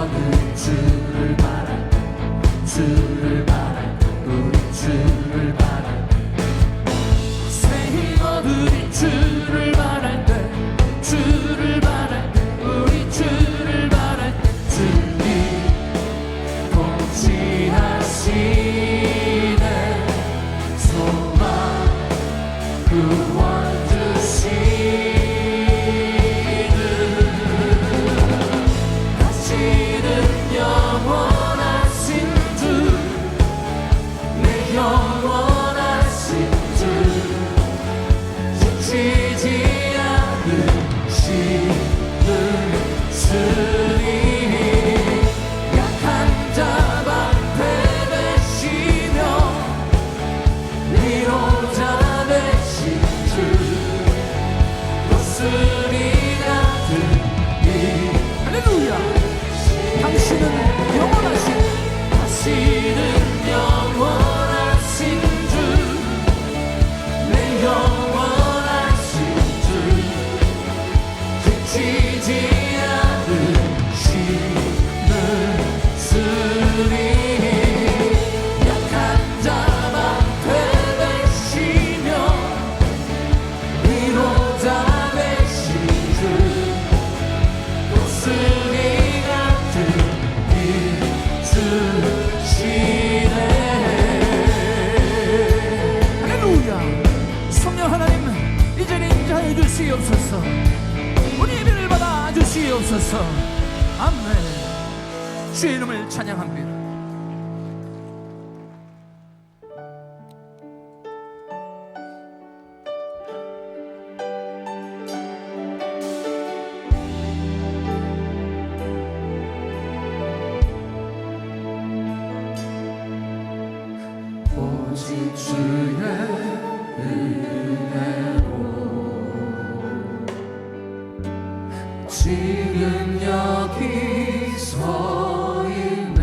영원히 주를 바랄 때, 주를 바랄 때, 우리 주를 바랄 때, 새 힘 얻으리 주를 바랄 때, 주를 바랄 때, 우리 주를 바랄 때, 주님 통치하시네 소망 구원 주시는 다시는 영원하신 주, 내 영원하신 주, 지치지 않으시는 주님, 약한 자 방패 되시며 위로자 되신 주, 독수리 같은 이 할렐루야. 당신은 영원하신, 다시는 영원하신 주, 내 영원하신 주, 지치지 않으시는 주님, 약한 자 방패 되시며 위로자 되신 주, 독수리 같은 힘 주시네. 할렐루야. 성령 하나님, 이제는 인자해 주시옵소서. 우리 예배를 받아 주시옵소서. 아멘. 주의 이름을 찬양합니다. 오직 주의 은혜로 지금 여기 서 있네.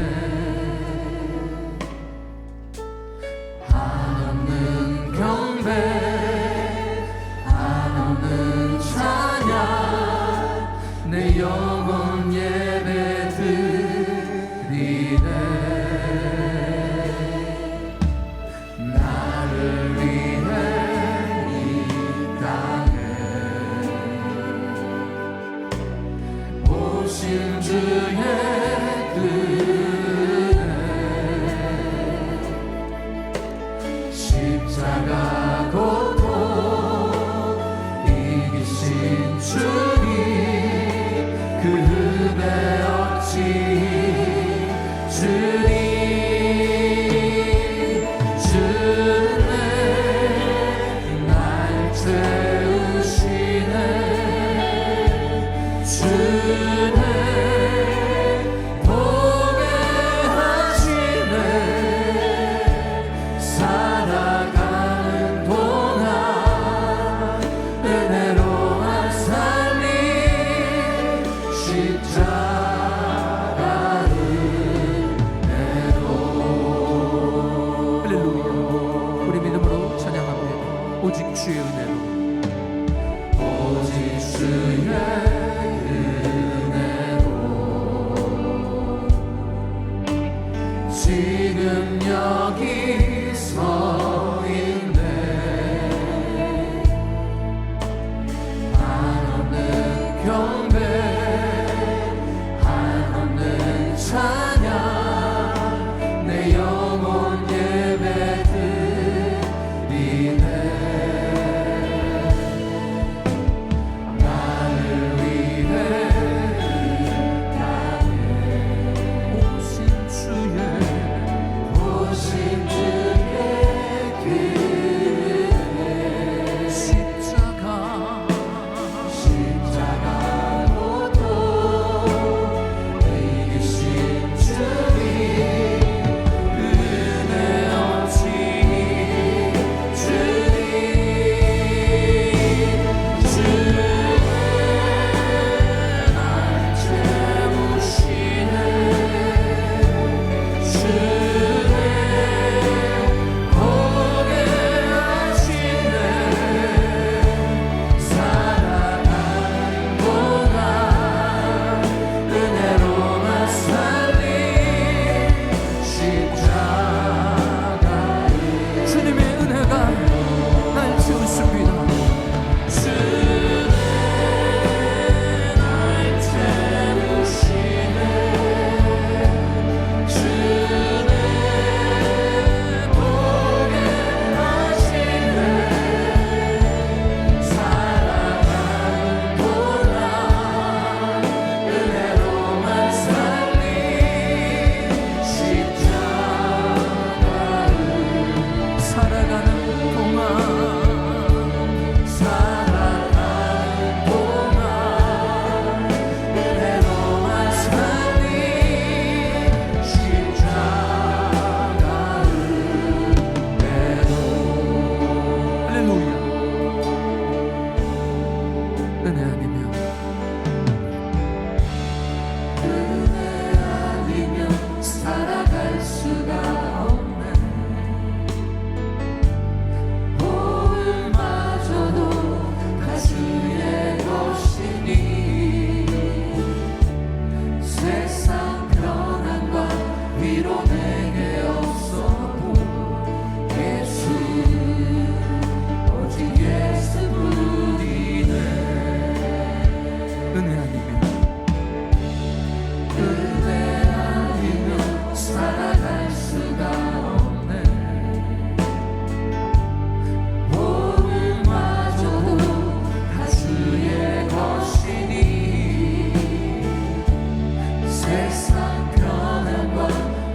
세상 편안과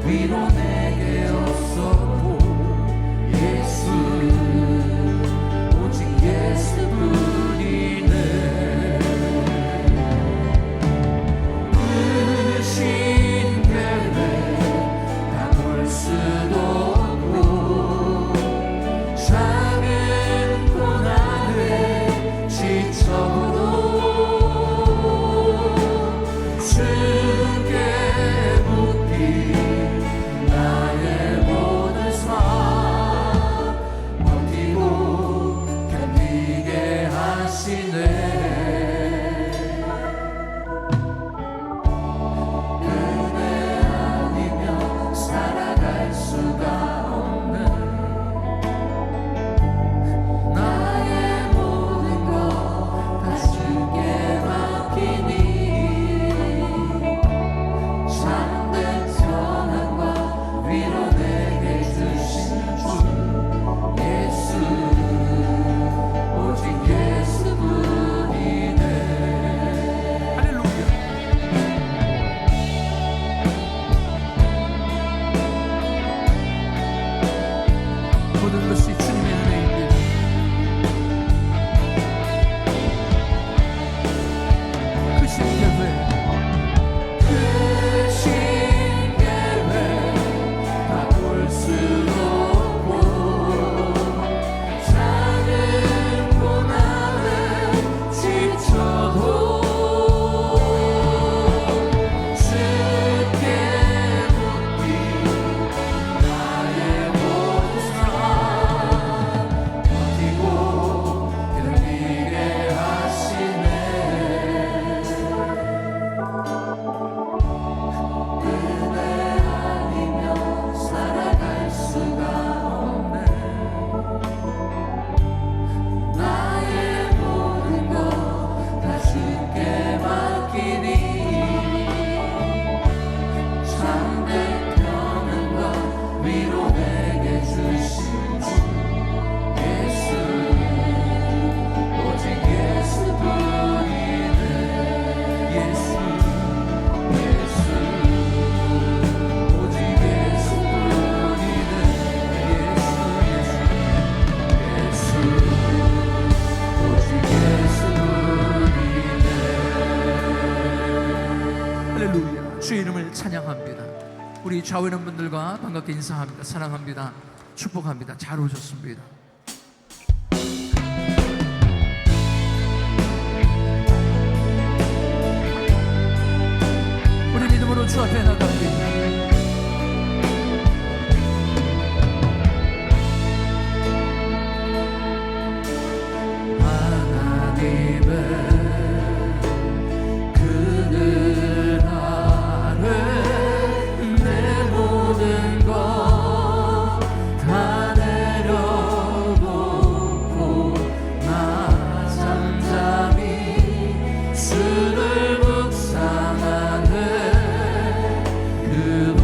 위로 내게 없었고 예수 오직 예수뿐이네. 크신 계획 다 볼 수도 없고 작은 고난에 지쳐도 주께 묻기 나의 모든 삶 버티고 견디게 하시네. 은혜 아니면 살아갈 수가 없는 나의 모든 것 다 주께 맡기니 참된 평안과 위로 내게 주신 주 예수 오직 예수뿐이네. 할렐루야. 모든 것이 주님의 은혜입니다. 크신 계획 크신 계획 다 볼 수도 없고 작은 고난에 지쳐도 주께 묻기 나의 모든 삶 버티고 견디게 하시네. 은혜 아니면 살아갈 수가 없네. 나의 모든 것 다 주께 맡기니 참된 평안과 위로 내게 주신 주 예수 오직 예수뿐이네. 예수 예수 오직 예수뿐이네. 예수 예수 오직 예수뿐이네. 할렐루야. 주의 이름을 찬양합니다. 우리 좌우에 있는 분들과 반갑게 인사합니다. 사랑합니다. 축복합니다. 잘 오셨습니다. 우리 믿음으로 주 앞에 나갑니다. 하나님의 그늘 아래 내 모든 것 다 내려놓고 나 잠잠히 주를 묵상하네. 그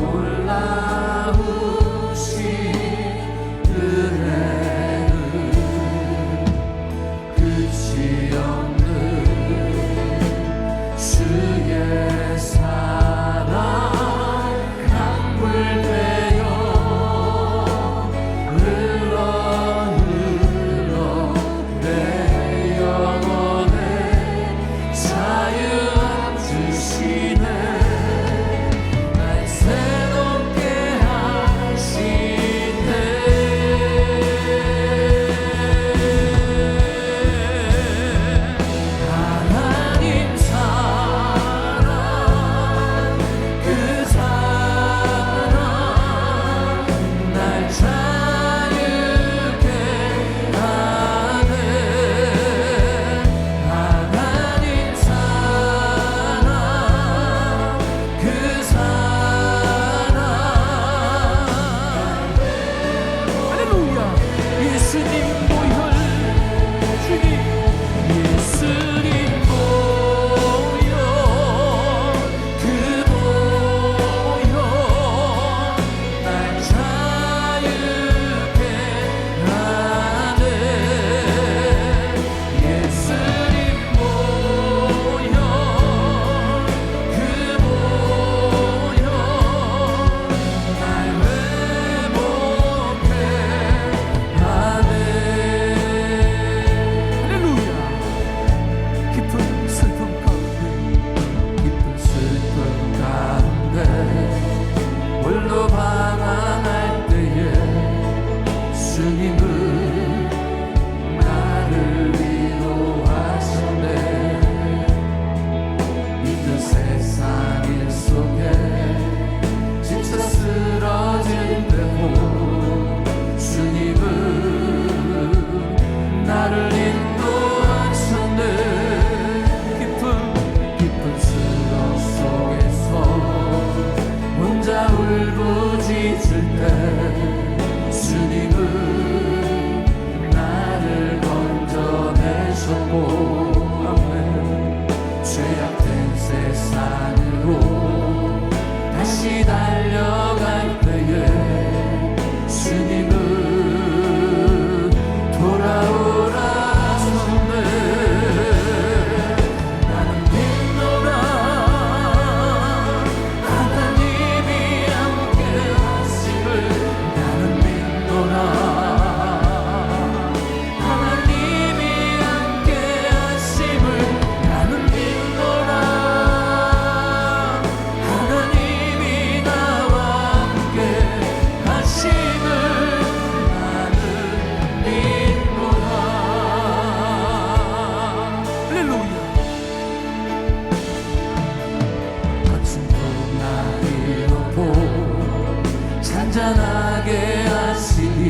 부르짖을 때 주님은 나를 건져내셨고 아멘. 죄악된 세상으로 다시 달려갈 때에 주님은 돌아오라 하셨네. 나는 믿노라 하나님이 함께 하심을. 나는 믿노라 하나님이 함께 하심을. 나는 믿노라 하나님이 나와 함께 하심을. 나는 믿노라. 할렐루야. 거친 풍랑이로도 잔잔하게 하시니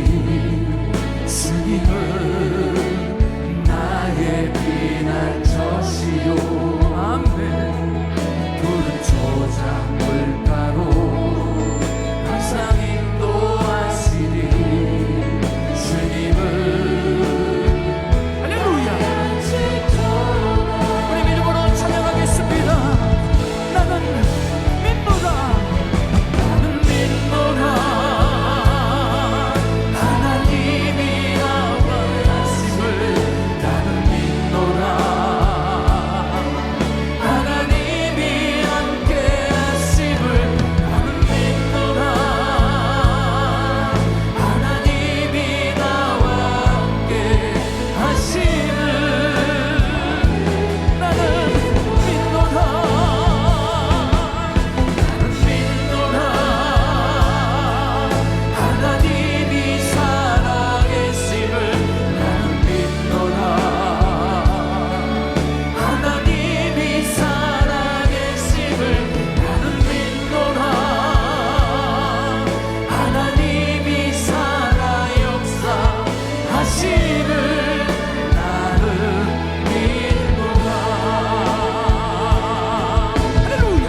주님은 나의 피난처시요 아멘. 푸른 초장 물가로 항상 인도하시니 주님은 할렐루야. 우리 믿음으로 찬양하겠습니다. 나는 믿노라 나는 믿노라 하나님이 나와 하심을. 나는 믿노라 하나님이 함께 하심을. 나는 믿노라 하나님이 나와 함께 하심을. 나는 믿노라 하나님이 살아계심을. 나는 믿노라 하나님이 살아계심을. 나는 믿노라 하나님이 살아 역사하심을. 나는 믿노라. 할렐루야.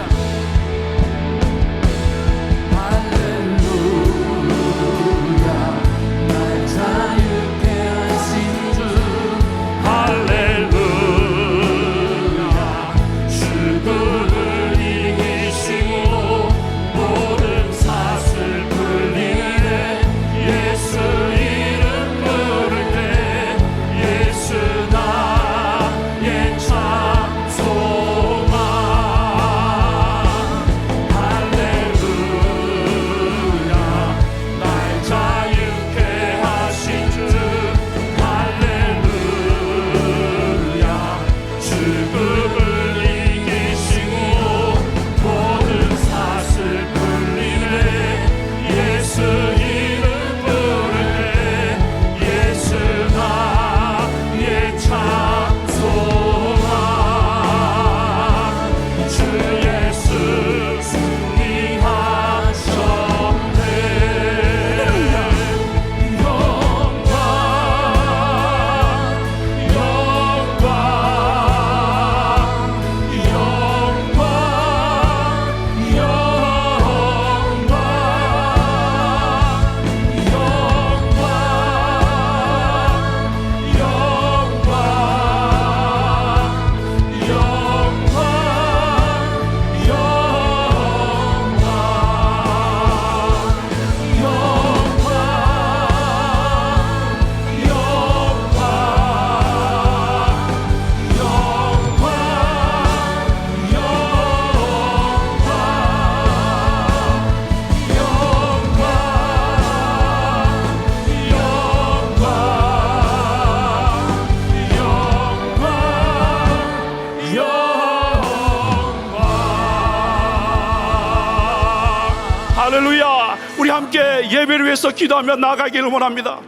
할렐루야. 날 자유케 하신 주. 할렐루야. 죽음을 이기시고 모든 사슬 풀리네. 예수 이름 부를 때 예수 나의 참 소망. 할렐루야. 날 자유케 하신 주. 할렐루야. 죽음을 이기시고 모든 사슬 풀리네. 예수 이름 부를 때 예수 나의 참 소망. 주 예수 승리하셨네. 영광 영광 영광 할렐루야. 우리 함께 예배를 위해서 기도하며 나아가기를 원합니다.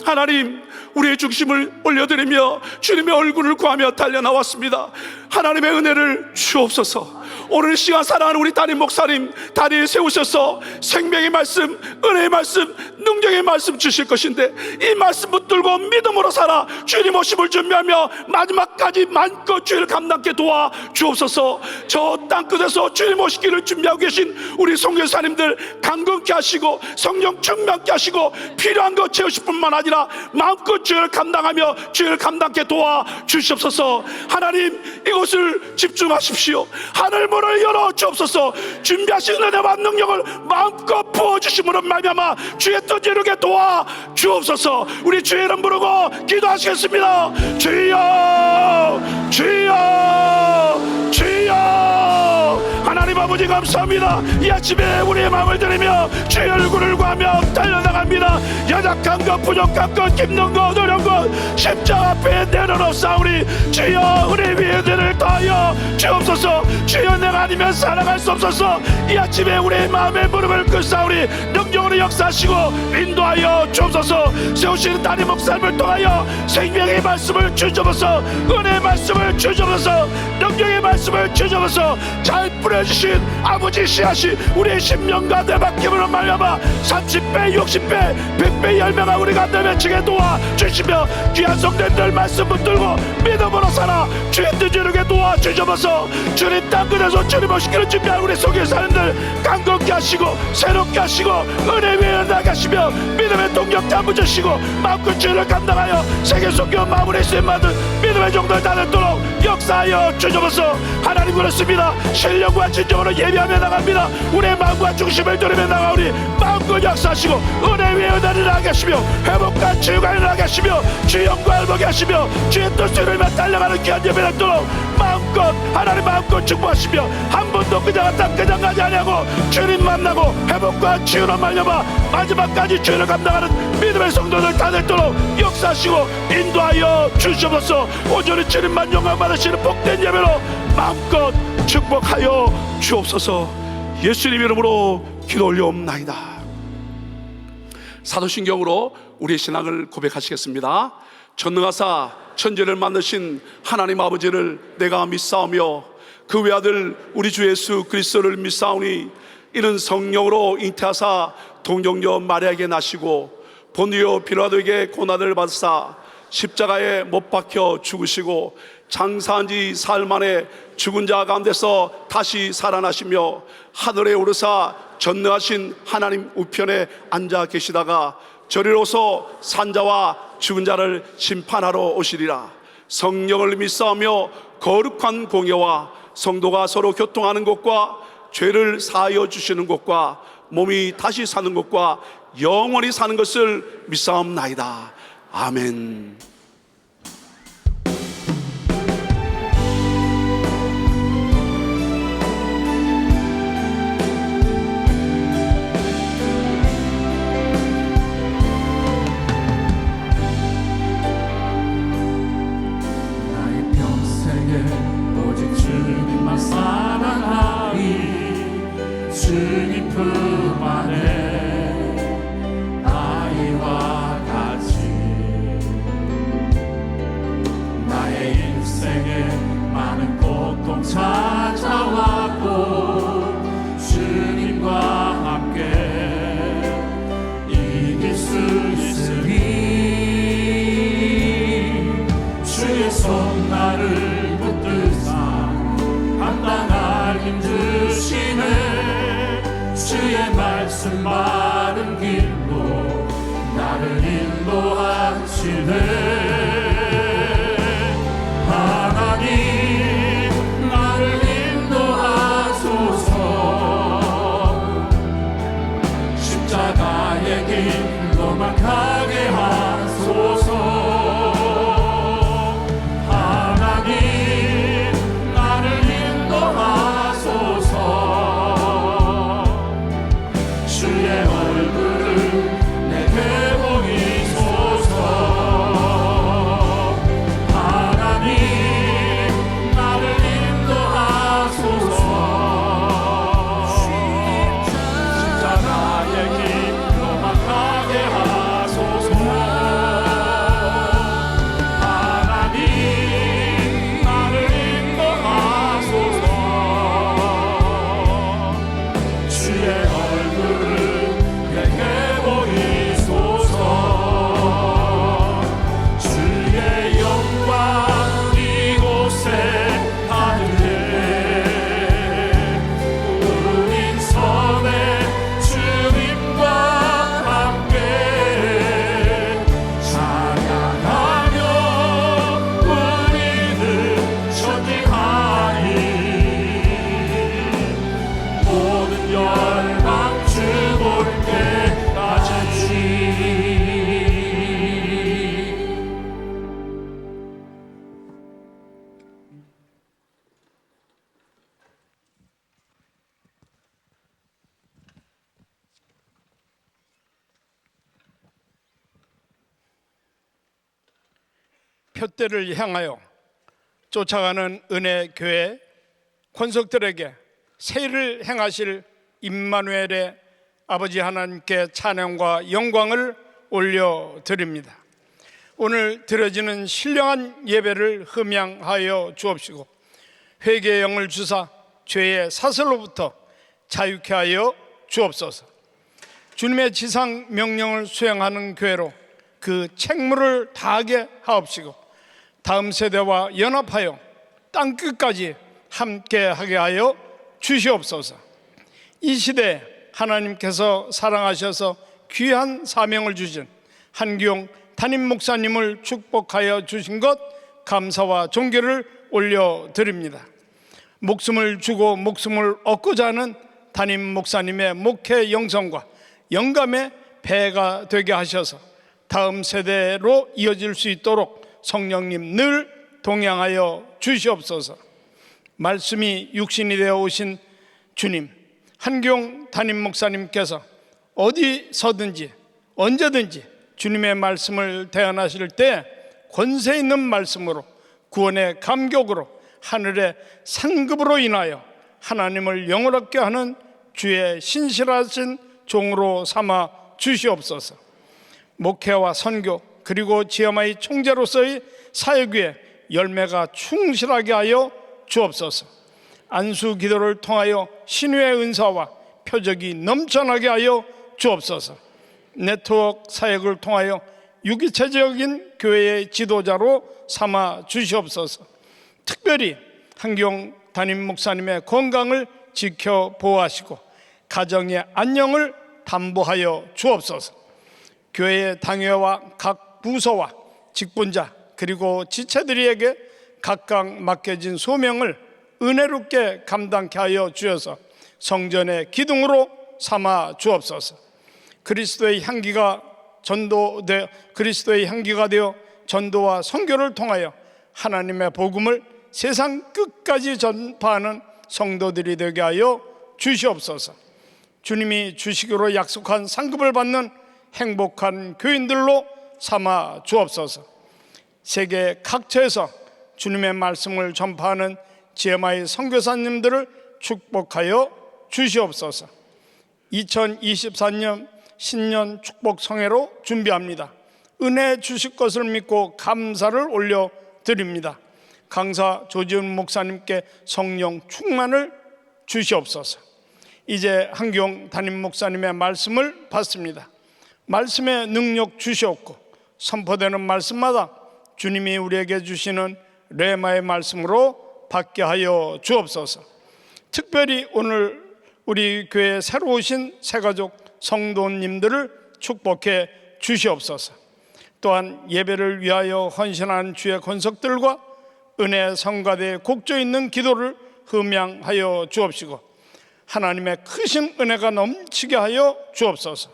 하나님, 우리의 중심을 올려드리며 주님의 얼굴을 구하며 달려나왔습니다. 하나님의 은혜를 주옵소서. 오늘 시간 사랑하는 우리 담임 목사님 다리에 세우셔서 생명의 말씀, 은혜의 말씀, 능력의 말씀 주실 것인데 이 말씀 붙들고 믿음으로 살아 주님 오심을 준비하며 마지막까지 마음껏 주를 감당케 도와 주옵소서. 저 땅끝에서 주님 오시기를 준비하고 계신 우리 선교사님들 강건케 하시고 성령 충만케 하시고 필요한 것 채우실 뿐만 아니라 마음껏 주를 감당하며 주를 감당케 도와 주시옵소서. 하나님, 이곳을 집중하십시오. 하늘 문을 열어 주옵소서. 준비하신 은혜와 능력을 마음껏 부어주심으로 말미암아 주의 뜻 이루게 도와 주옵소서. 우리 주의 이름 부르고 기도하시겠습니다. 주여, 주여, 주여. 하나님 아버지 감사합니다. 이 아침에 우리의 마음을 드리며 주의 얼굴을 구하며 달려나갑니다. 연약한 것, 부족한 것, 힘든 것, 어려운 것 십자가 앞에 내려놓사오니 주여 우리 위에 은혜를 더하여 주옵소서. 주여 내가 아니면 살아갈 수 없어서 이 아침에 우리의 마음의 무릎을 꿇사오니 능력으로 역사하시고 인도하여 주옵소서. 세우시는 담임 목사님을 통하여 생명의 말씀을 주옵소서. 은혜의 말씀을 주옵소서. 능력의 말씀을 주옵소서. 잘 뿌려주신 아버지 씨앗이 우리의 심령과 내맡김으로 말미암아 30배, 60배, 100배 열매가 우리가 내맺히게 도와주시며 귀한 성도들 말씀 붙들고 믿음으로 살아 주의 뜻 이루게 도와주셔서 주님 땅끝에서 주님 오시기를 준비한 우리 속에 사람들 강건케 하시고 새롭게 하시고 은혜 위에 나게 하시며 믿음의 동력 담으주시고 마음껏 주를 감당하여 세계 속교 마무리 쓰임받은 믿음의 종들 다듣도록 역사하여 주셔서 하나님 그렇습니다. 신령과 진정으로 예배하며 나갑니다. 우리의 마음과 중심을 들으며 나가오니 마음껏 역사하시고 은혜 위에 은혜를 나게 하시며 회복과 치유가 일어나게 하시며 주의 영광을 보게 하시며 주의 뜻을 위해 달려가는 귀한 예배 되도록 마음껏 하나님 마음껏 축복하시며 한 번도 그냥 땅 그냥 가지 아니하고 주님 만나고 회복과 치유로 말려봐 마지막까지 주를 감당하는 믿음의 성도들 다 되도록 역사하시고 인도하여 주시옵소서. 오늘은 주님만 영광 받으시는 복된 예배로 마음껏 축복하여 주옵소서. 예수님 이름으로 기도 올려옵나이다. 사도신경으로 우리의 신앙을 고백하시겠습니다. 전능하사 천지를 만드신 하나님 아버지를 내가 믿사오며 그 외아들 우리 주 예수 그리스도를 믿사오니 이는 성령으로 잉태하사 동정녀 마리아에게 나시고 본디오 빌라도에게 고난을 받으사 십자가에 못 박혀 죽으시고 장사한 지 사흘 만에 죽은 자 가운데서 다시 살아나시며 하늘에 오르사 전능하신 하나님 우편에 앉아 계시다가 저리로서 산자와 죽은 자를 심판하러 오시리라. 성령을 믿사오며 거룩한 공예와 성도가 서로 교통하는 것과 죄를 사하여 주시는 것과 몸이 다시 사는 것과 영원히 사는 것을 믿사옵나이다. 아멘. 주님 품 안에 아이와 같이 나의 인생에 많은 고통 찾아왔고 주님과 함께 이길 수 있으리 주의 손 나를 붙들사 감당할 힘 주시네 주의 말씀 바른 길로 나를 인도하시네 하나님 나를 인도하소서 십자가의 길로만 가게 하소서 하나님 나를 인도하소서 주의 얼굴을 내게 보이소서 하나님 나를 인도하소서 십자가의 길로만 가게 하소서 표대를 향하여 쫓아가는 은혜 교회 권속들에게 세일을 행하실 임마누엘의 아버지 하나님께 찬양과 영광을 올려드립니다. 오늘 드려지는 신령한 예배를 흠양하여 주옵시고 회개의 영을 주사 죄의 사슬로부터 자유케 하여 주옵소서. 주님의 지상 명령을 수행하는 교회로 그 책무를 다하게 하옵시고 다음 세대와 연합하여 땅끝까지 함께하게 하여 주시옵소서. 이 시대에 하나님께서 사랑하셔서 귀한 사명을 주신 한기용 담임 목사님을 축복하여 주신 것 감사와 존귀를 올려드립니다. 목숨을 주고 목숨을 얻고자 하는 담임 목사님의 목회 영성과 영감의 배가 되게 하셔서 다음 세대로 이어질 수 있도록 성령님 늘 동행하여 주시옵소서. 말씀이 육신이 되어 오신 주님, 한기용 담임 목사님께서 어디서든지 언제든지 주님의 말씀을 대언하실 때 권세 있는 말씀으로 구원의 감격으로 하늘의 상급으로 인하여 하나님을 영원롭게 하는 주의 신실하신 종으로 삼아 주시옵소서. 목회와 선교 그리고 지엄아이 총재로서의 사역 위에 열매가 충실하게 하여 주옵소서. 안수 기도를 통하여 신유의 은사와 표적이 넘쳐나게 하여 주옵소서. 네트워크 사역을 통하여 유기체적인 교회의 지도자로 삼아 주시옵소서. 특별히 한기용 담임 목사님의 건강을 지켜 보호하시고 가정의 안녕을 담보하여 주옵소서. 교회의 당회와 각 부서와 직분자 그리고 지체들에게 각각 맡겨진 소명을 은혜롭게 감당케 하여 주셔서 성전의 기둥으로 삼아 주옵소서. 그리스도의 향기가 되어 전도와 선교를 통하여 하나님의 복음을 세상 끝까지 전파하는 성도들이 되게 하여 주시옵소서. 주님이 주시기로 약속한 상급을 받는 행복한 교인들로 삼아 주옵소서. 세계 각처에서 주님의 말씀을 전파하는 지엠아이 선교사님들을 축복하여 주시옵소서. 2024년 신년 축복 성회로 준비합니다. 은혜 주실 것을 믿고 감사를 올려드립니다. 강사 조지훈 목사님께 성령 충만을 주시옵소서. 이제 한기용 담임 목사님의 말씀을 받습니다. 말씀의 능력 주시옵고 선포되는 말씀마다 주님이 우리에게 주시는 레마의 말씀으로 받게 하여 주옵소서. 특별히 오늘 우리 교회에 새로 오신 새가족 성도님들을 축복해 주시옵소서. 또한 예배를 위하여 헌신한 주의 권속들과 은혜 성가대에 곡조 있는 기도를 흠양하여 주옵시고 하나님의 크신 은혜가 넘치게 하여 주옵소서.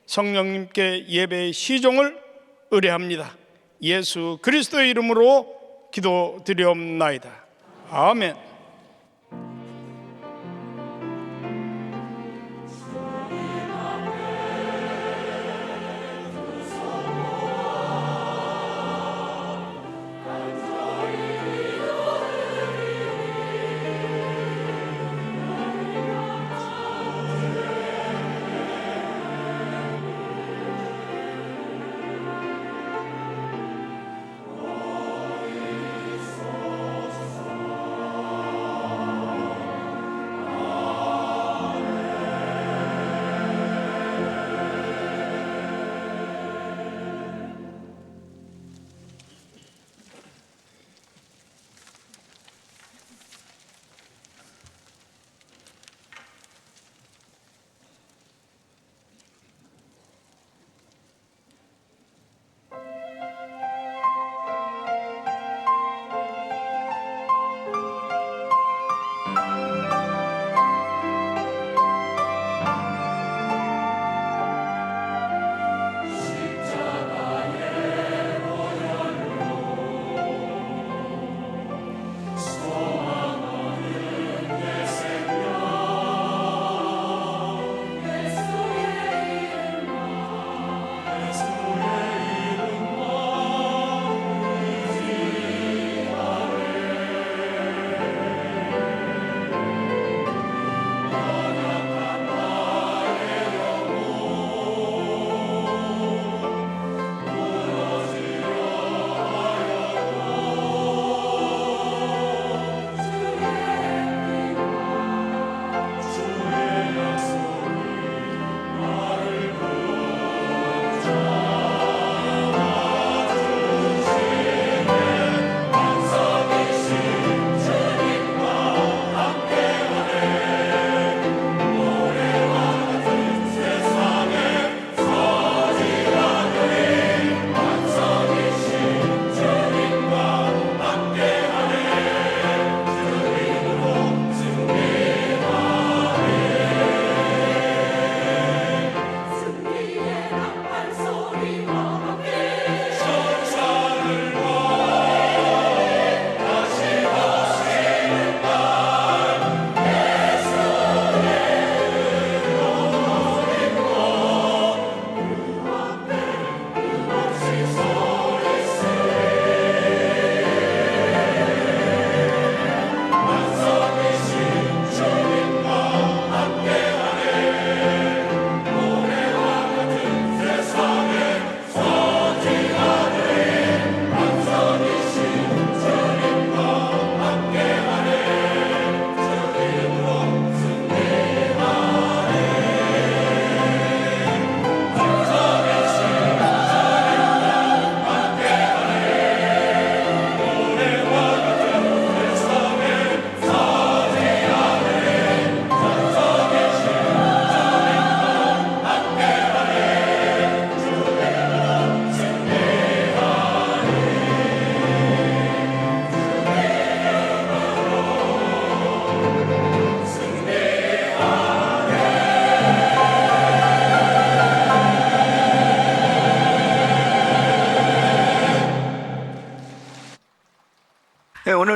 성령님께 예배의 시종을 의뢰합니다. 예수 그리스도의 이름으로 기도드리옵나이다. 아멘.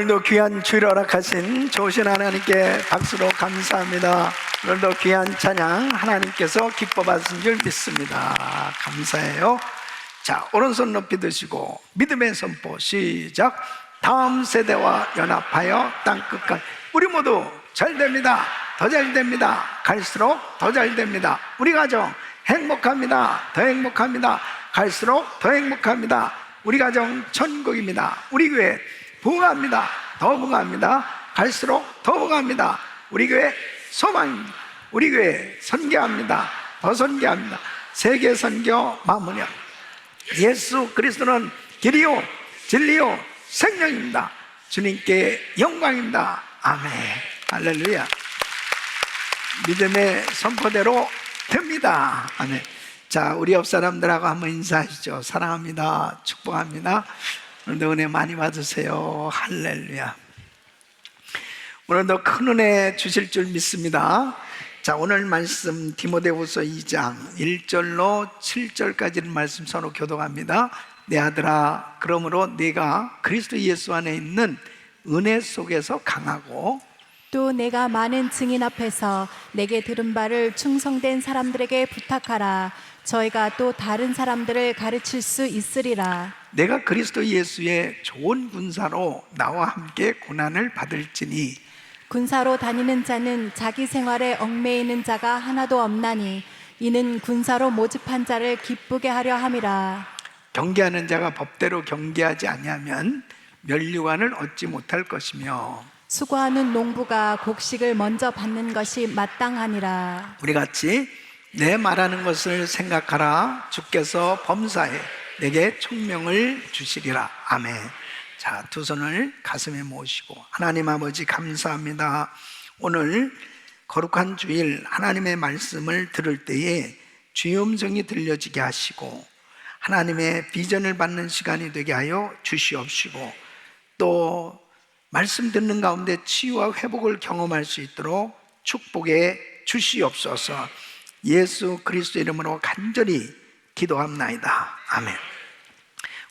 오늘도 귀한 주일 허락하신 좋으신 하나님께 박수로 감사합니다. 오늘도 귀한 찬양 하나님께서 기뻐 받으신 줄 믿습니다. 감사해요. 자, 오른손 높이 드시고 믿음의 선포 시작. 다음 세대와 연합하여 땅끝까지. 우리 모두 잘 됩니다. 더 잘 됩니다. 갈수록 더 잘 됩니다. 우리 가정 행복합니다. 더 행복합니다. 갈수록 더 행복합니다. 우리 가정 천국입니다. 우리 교회 부흥합니다. 더 부흥합니다. 갈수록 더 부흥합니다. 우리 교회 소망입니다. 우리 교회 선교합니다. 더 선교합니다. 세계 선교 마무리합니다. 예수 그리스도는 길이요 진리요 생명입니다. 주님께 영광입니다. 아멘. 할렐루야. 믿음의 선포대로 됩니다. 아멘. 자, 우리 옆 사람들하고 한번 인사하시죠. 사랑합니다. 축복합니다. 오늘도 은혜 많이 받으세요. 할렐루야. 오늘도 큰 은혜 주실 줄 믿습니다. 자, 오늘 말씀 디모데후서 2장 1절로 7절까지는 말씀 서로 교독합니다. 내 아들아, 그러므로 네가 그리스도 예수 안에 있는 은혜 속에서 강하고 또 내가 많은 증인 앞에서 내게 들은 바를 충성된 사람들에게 부탁하라. 저희가 또 다른 사람들을 가르칠 수 있으리라. 내가 그리스도 예수의 좋은 군사로 나와 함께 고난을 받을지니 군사로 다니는 자는 자기 생활에 얽매이는 자가 하나도 없나니 이는 군사로 모집한 자를 기쁘게 하려 함이라. 경계하는 자가 법대로 경계하지 아니하면 면류관을 얻지 못할 것이며 수고하는 농부가 곡식을 먼저 받는 것이 마땅하니라. 우리 같이 내 말하는 것을 생각하라. 주께서 범사에 내게 총명을 주시리라. 아멘. 자, 두 손을 가슴에 모시고 하나님 아버지 감사합니다. 오늘 거룩한 주일 하나님의 말씀을 들을 때에 주의 음성이 들려지게 하시고 하나님의 비전을 받는 시간이 되게 하여 주시옵시고 또 말씀 듣는 가운데 치유와 회복을 경험할 수 있도록 축복해 주시옵소서. 예수 그리스도 이름으로 간절히 기도합나이다. 아멘.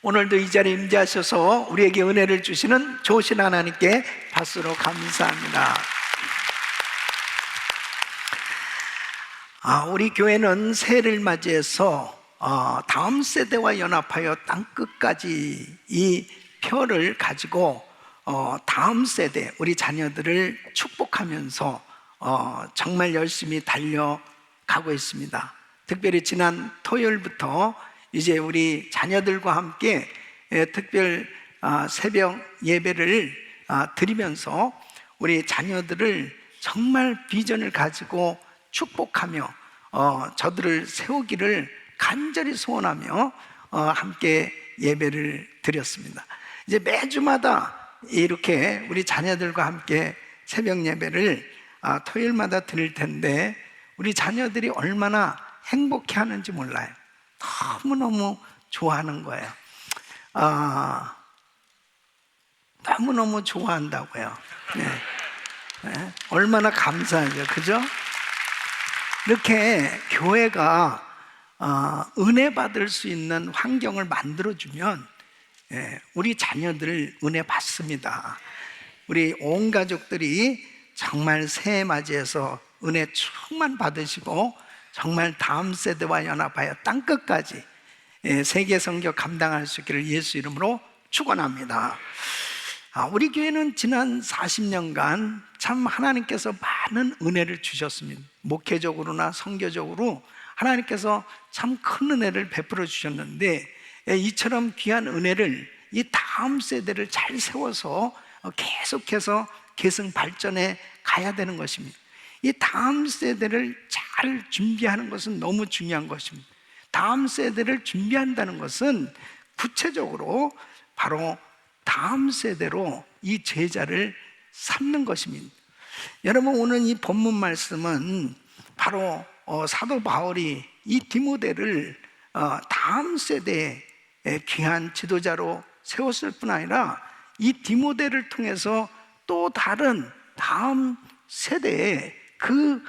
오늘도 이 자리에 임재하셔서 우리에게 은혜를 주시는 좋으신 하나님께 박수로 감사합니다. 우리 교회는 새해를 맞이해서 다음 세대와 연합하여 땅끝까지 이 표를 가지고 다음 세대 우리 자녀들을 축복하면서 정말 열심히 달려가고 있습니다. 특별히 지난 토요일부터 이제 우리 자녀들과 함께 특별 새벽 예배를 드리면서 우리 자녀들을 정말 비전을 가지고 축복하며 저들을 세우기를 간절히 소원하며 함께 예배를 드렸습니다. 이제 매주마다 이렇게 우리 자녀들과 함께 새벽 예배를 토요일마다 드릴 텐데 우리 자녀들이 얼마나 행복해하는지 몰라요. 너무너무 좋아하는 거예요. 너무너무 좋아한다고요. 네. 얼마나 감사하죠, 그죠? 이렇게 교회가 은혜 받을 수 있는 환경을 만들어주면 우리 자녀들 은혜 받습니다. 우리 온 가족들이 정말 새해 맞이해서 은혜 충만 받으시고 정말 다음 세대와 연합하여 땅끝까지 세계 선교 감당할 수 있기를 예수 이름으로 축원합니다. 우리 교회는 지난 40년간 참 하나님께서 많은 은혜를 주셨습니다. 목회적으로나 선교적으로 하나님께서 참 큰 은혜를 베풀어 주셨는데 이처럼 귀한 은혜를 이 다음 세대를 잘 세워서 계속해서 계승 발전해 가야 되는 것입니다. 이 다음 세대를 잘 준비하는 것은 너무 중요한 것입니다. 다음 세대를 준비한다는 것은 구체적으로 바로 다음 세대로 이 제자를 삼는 것입니다. 여러분, 오늘 이 본문 말씀은 바로 사도 바울이 이 디모데를 다음 세대의 귀한 지도자로 세웠을 뿐 아니라 이 디모데를 통해서 또 다른 다음 세대의 그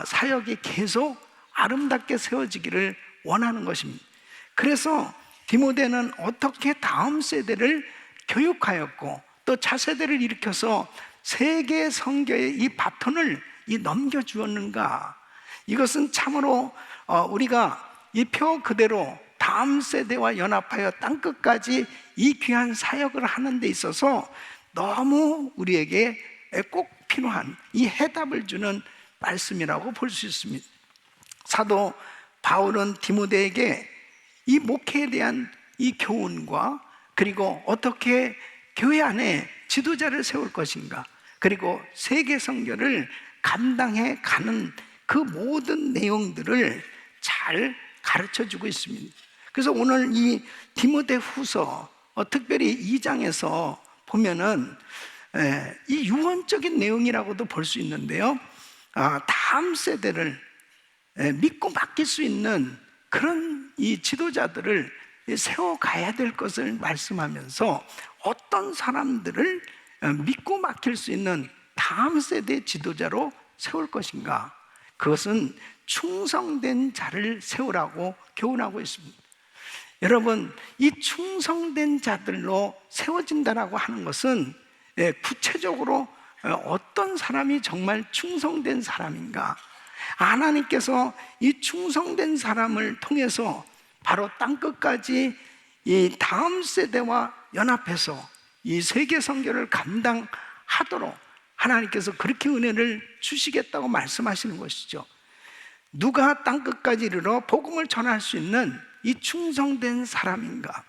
사역이 계속 아름답게 세워지기를 원하는 것입니다. 그래서 디모데는 어떻게 다음 세대를 교육하였고 또 차세대를 일으켜서 세계 선교의 이 바톤을 넘겨주었는가? 이것은 참으로 우리가 이 표 그대로 다음 세대와 연합하여 땅끝까지 이 귀한 사역을 하는 데 있어서 너무 우리에게 꼭 필요한 이 해답을 주는 말씀이라고 볼 수 있습니다. 사도 바울은 디모데에게 이 목회에 대한 이 교훈과 그리고 어떻게 교회 안에 지도자를 세울 것인가, 그리고 세계 선교를 감당해 가는 그 모든 내용들을 잘 가르쳐 주고 있습니다. 그래서 오늘 이 디모데 후서 특별히 2장에서 보면은 이 유언적인 내용이라고도 볼 수 있는데요, 다음 세대를 믿고 맡길 수 있는 그런 이 지도자들을 세워가야 될 것을 말씀하면서 어떤 사람들을 믿고 맡길 수 있는 다음 세대 지도자로 세울 것인가, 그것은 충성된 자를 세우라고 교훈하고 있습니다. 여러분, 이 충성된 자들로 세워진다라고 하는 것은 구체적으로 어떤 사람이 정말 충성된 사람인가, 하나님께서 이 충성된 사람을 통해서 바로 땅끝까지 이 다음 세대와 연합해서 이 세계 선교를 감당하도록 하나님께서 그렇게 은혜를 주시겠다고 말씀하시는 것이죠. 누가 땅끝까지 이르러 복음을 전할 수 있는 이 충성된 사람인가?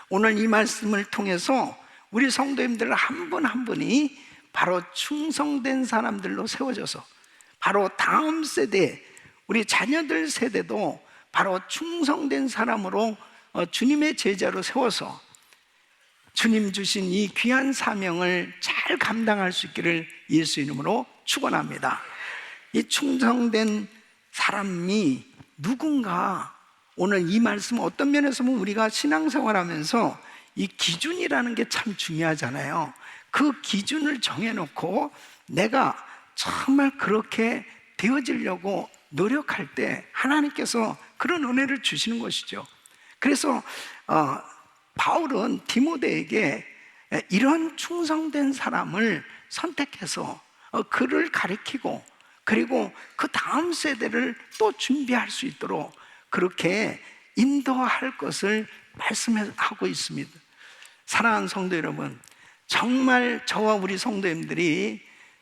오늘 이 말씀을 통해서 우리 성도님들 한 분 한 분이 바로 충성된 사람들로 세워져서 바로 다음 세대, 우리 자녀들 세대도 바로 충성된 사람으로 주님의 제자로 세워서 주님 주신 이 귀한 사명을 잘 감당할 수 있기를 예수 이름으로 축원합니다. 이 충성된 사람이 누군가, 오늘 이 말씀 어떤 면에서 보면 우리가 신앙생활하면서 이 기준이라는 게 참 중요하잖아요. 그 기준을 정해놓고 내가 정말 그렇게 되어지려고 노력할 때 하나님께서 그런 은혜를 주시는 것이죠. 그래서 바울은 디모데에게 이런 충성된 사람을 선택해서 그를 가리키고, 그리고 그 다음 세대를 또 준비할 수 있도록 그렇게 인도할 것을 말씀하고 있습니다. 사랑하는 성도 여러분, 정말 저와 우리 성도님들이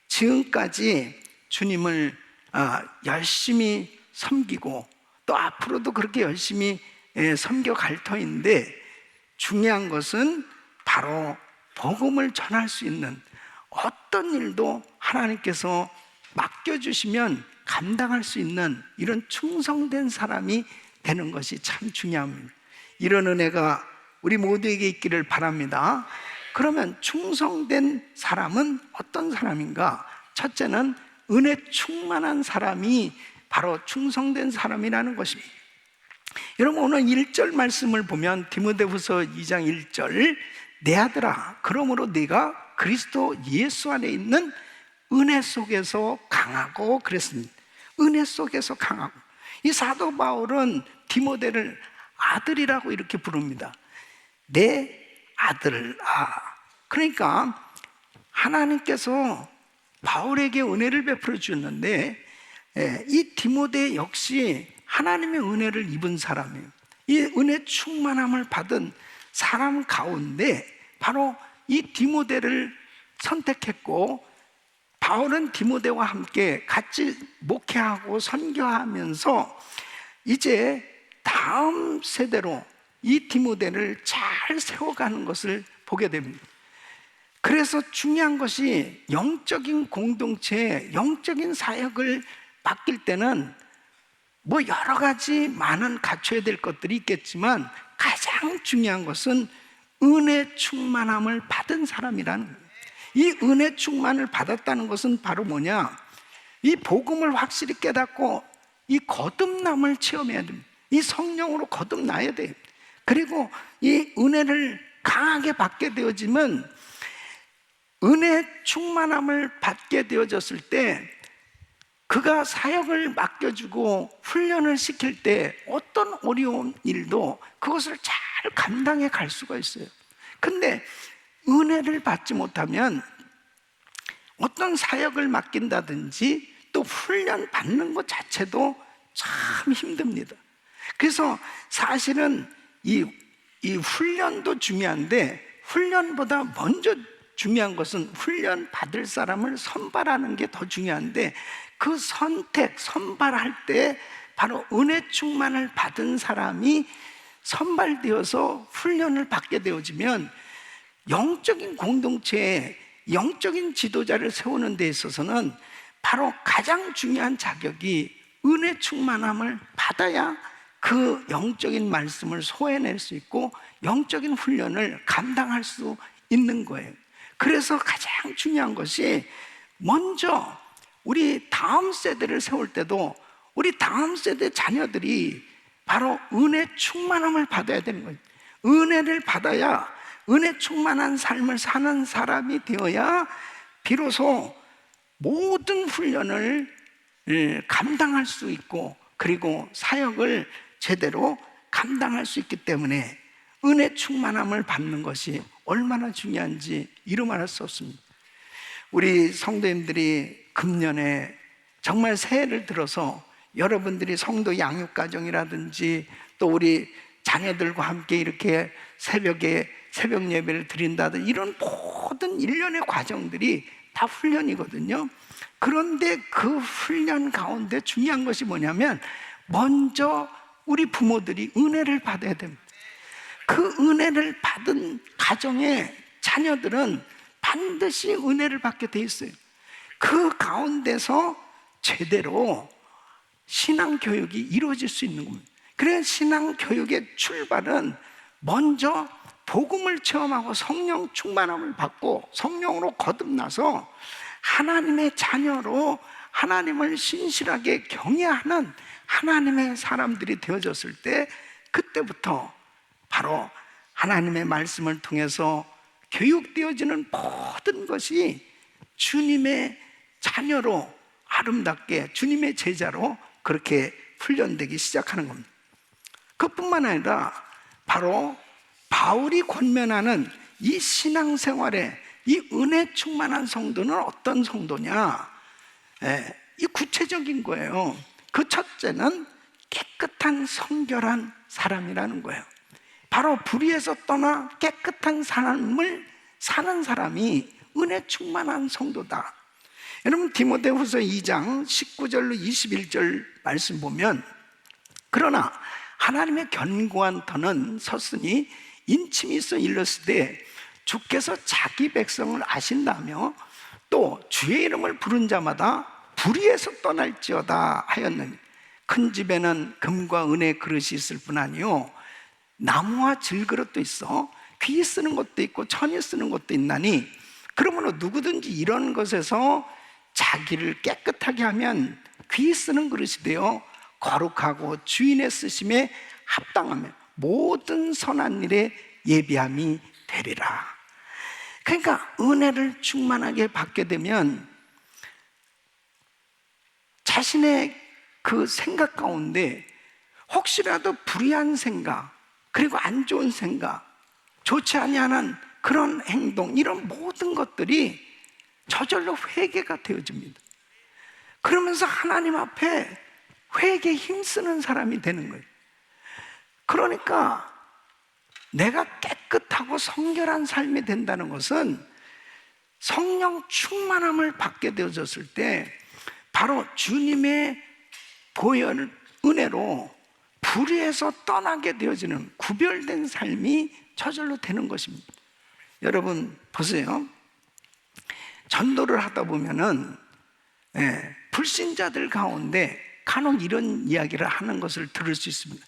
지금까지 주님을 열심히 섬기고 또 앞으로도 그렇게 열심히 섬겨갈 터인데, 중요한 것은 바로 복음을 전할 수 있는 어떤 일도 하나님께서 맡겨주시면 감당할 수 있는 이런 충성된 사람이 되는 것이 참 중요합니다. 이런 은혜가 우리 모두에게 있기를 바랍니다. 그러면 충성된 사람은 어떤 사람인가? 첫째는 은혜 충만한 사람이 바로 충성된 사람이라는 것입니다. 여러분, 오늘 1절 말씀을 보면 디모데후서 2장 1절, 내 아들아, 그러므로 네가 그리스도 예수 안에 있는 은혜 속에서 강하고, 그랬습니다. 은혜 속에서 강하고. 이 사도 바울은 디모데를 아들이라고 이렇게 부릅니다. 내 아들. 그러니까 하나님께서 바울에게 은혜를 베풀어 주셨는데, 이 디모데 역시 하나님의 은혜를 입은 사람이에요. 이 은혜 충만함을 받은 사람 가운데 바로 이 디모데를 선택했고, 바울은 디모데와 함께 같이 목회하고 선교하면서 이제 다음 세대로 이 디모데를 잘 세워가는 것을 보게 됩니다. 그래서 중요한 것이 영적인 공동체, 영적인 사역을 맡길 때는 뭐 여러 가지 많은 갖춰야 될 것들이 있겠지만 가장 중요한 것은 은혜 충만함을 받은 사람이라는 거예요. 이 은혜 충만을 받았다는 것은 바로 뭐냐? 이 복음을 확실히 깨닫고 이 거듭남을 체험해야 됩니다. 이 성령으로 거듭나야 돼요. 그리고 이 은혜를 강하게 받게 되어지면, 은혜 충만함을 받게 되어졌을 때 그가 사역을 맡겨주고 훈련을 시킬 때 어떤 어려운 일도 그것을 잘 감당해 갈 수가 있어요. 근데 은혜를 받지 못하면 어떤 사역을 맡긴다든지 또 훈련 받는 것 자체도 참 힘듭니다. 그래서 사실은 이 훈련도 중요한데, 훈련보다 먼저 중요한 것은 훈련 받을 사람을 선발하는 게 더 중요한데, 그 선발할 때 바로 은혜 충만을 받은 사람이 선발되어서 훈련을 받게 되어지면 영적인 공동체에 영적인 지도자를 세우는 데 있어서는 바로 가장 중요한 자격이 은혜 충만함을 받아야 그 영적인 말씀을 소해낼 수 있고 영적인 훈련을 감당할 수 있는 거예요. 그래서 가장 중요한 것이, 먼저 우리 다음 세대를 세울 때도 우리 다음 세대 자녀들이 바로 은혜 충만함을 받아야 되는 거예요. 은혜를 받아야, 은혜 충만한 삶을 사는 사람이 되어야 비로소 모든 훈련을 감당할 수 있고, 그리고 사역을 제대로 감당할 수 있기 때문에 은혜 충만함을 받는 것이 얼마나 중요한지 이루 말할 수 없습니다. 우리 성도님들이 금년에 정말 새해를 들어서 여러분들이 성도 양육가정이라든지 또 우리 자녀들과 함께 이렇게 새벽에 새벽 예배를 드린다든지 이런 모든 일련의 과정들이 다 훈련이거든요. 그런데 그 훈련 가운데 중요한 것이 뭐냐면, 먼저 우리 부모들이 은혜를 받아야 됩니다. 그 은혜를 받은 가정의 자녀들은 반드시 은혜를 받게 돼 있어요. 그 가운데서 제대로 신앙교육이 이루어질 수 있는 겁니다. 그래서 신앙교육의 출발은 먼저 복음을 체험하고 성령 충만함을 받고 성령으로 거듭나서 하나님의 자녀로 하나님을 신실하게 경외하는 하나님의 사람들이 되어졌을 때, 그때부터 바로 하나님의 말씀을 통해서 교육되어지는 모든 것이 주님의 자녀로 아름답게, 주님의 제자로 그렇게 훈련되기 시작하는 겁니다. 그뿐만 아니라 바로 바울이 권면하는 이 신앙생활에 이 은혜 충만한 성도는 어떤 성도냐? 이 구체적인 거예요. 그 첫째는 깨끗한 성결한 사람이라는 거예요. 바로 불의에서 떠나 깨끗한 삶을 사는 사람이 은혜 충만한 성도다. 여러분, 디모데후서 2장 19절로 21절 말씀 보면, 그러나 하나님의 견고한 터는 섰으니 인침이 있어 일렀으되 주께서 자기 백성을 아신다며 또 주의 이름을 부른 자마다 불의에서 떠날지어다 하였느니, 큰 집에는 금과 은의 그릇이 있을 뿐 아니요 나무와 질그릇도 있어 귀 쓰는 것도 있고 천이 쓰는 것도 있나니, 그러므로 누구든지 이런 것에서 자기를 깨끗하게 하면 귀 쓰는 그릇이 되어 거룩하고 주인의 쓰심에 합당하며 모든 선한 일에 예비함이 되리라. 그러니까 은혜를 충만하게 받게 되면 자신의 그 생각 가운데 혹시라도 불의한 생각, 그리고 안 좋은 생각, 좋지 아니하는 그런 행동, 이런 모든 것들이 저절로 회개가 되어집니다. 그러면서 하나님 앞에 회개에 힘쓰는 사람이 되는 거예요. 그러니까 내가 깨끗하고 성결한 삶이 된다는 것은 성령 충만함을 받게 되어졌을 때 바로 주님의 보혈 은혜로 불의에서 떠나게 되어지는 구별된 삶이 저절로 되는 것입니다. 여러분 보세요. 전도를 하다 보면은 불신자들 가운데 간혹 이런 이야기를 하는 것을 들을 수 있습니다.